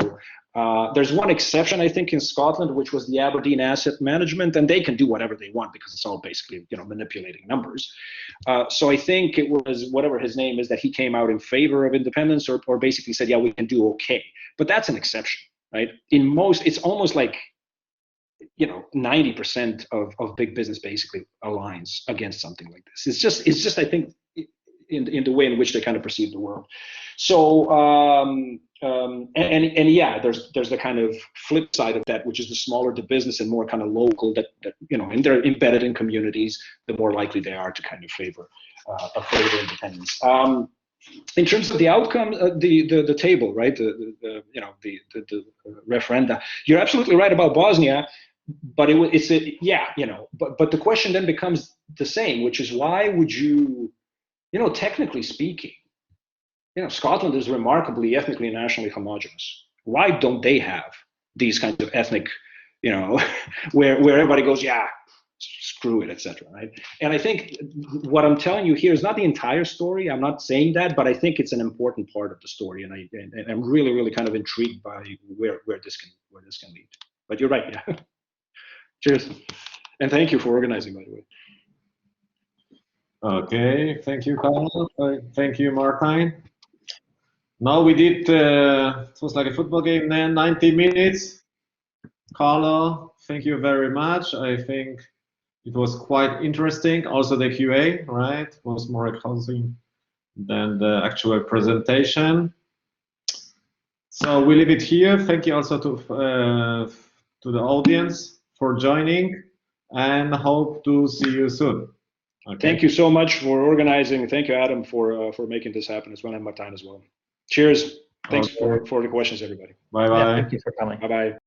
there's one exception, I think, in Scotland, which was the Aberdeen Asset Management, and they can do whatever they want because it's all basically, you know, manipulating numbers. So I think it was whatever his name is that he came out in favor of independence or basically said, yeah, we can do okay. But that's an exception, right? In most, it's almost like, you know, 90% of big business basically aligns against something like this. It's just I think in the way in which they kind of perceive the world. So and yeah, there's the kind of flip side of that, which is the smaller the business and more kind of local that you know, and they're embedded in communities, the more likely they are to kind of favor independence. In terms of the outcome, the table, right? The referenda. You're absolutely right about Bosnia, but but the question then becomes the same, which is why would you, you know, technically speaking, you know, Scotland is remarkably ethnically and nationally homogenous. Why don't they have these kinds of ethnic, you know, where everybody goes, yeah, screw it, etc. Right? And I think what I'm telling you here is not the entire story. I'm not saying that, but I think it's an important part of the story, and I'm really kind of intrigued by where this can lead. But you're right, yeah. Cheers, and thank you for organizing, by the way. Okay, thank you, Karlo. Thank you, Martijn. Now we did, it was like a football game then, 90 minutes. Karlo, thank you very much. I think it was quite interesting. Also the QA, right, was more exhausting than the actual presentation. So we leave it here. Thank you also to the audience for joining, and hope to see you soon. Okay. Thank you so much for organizing. Thank you, Adam, for making this happen as well, and Martijn as well. Cheers. Thanks for the questions, everybody. Bye-bye. Yeah, thank you for coming. Bye-bye.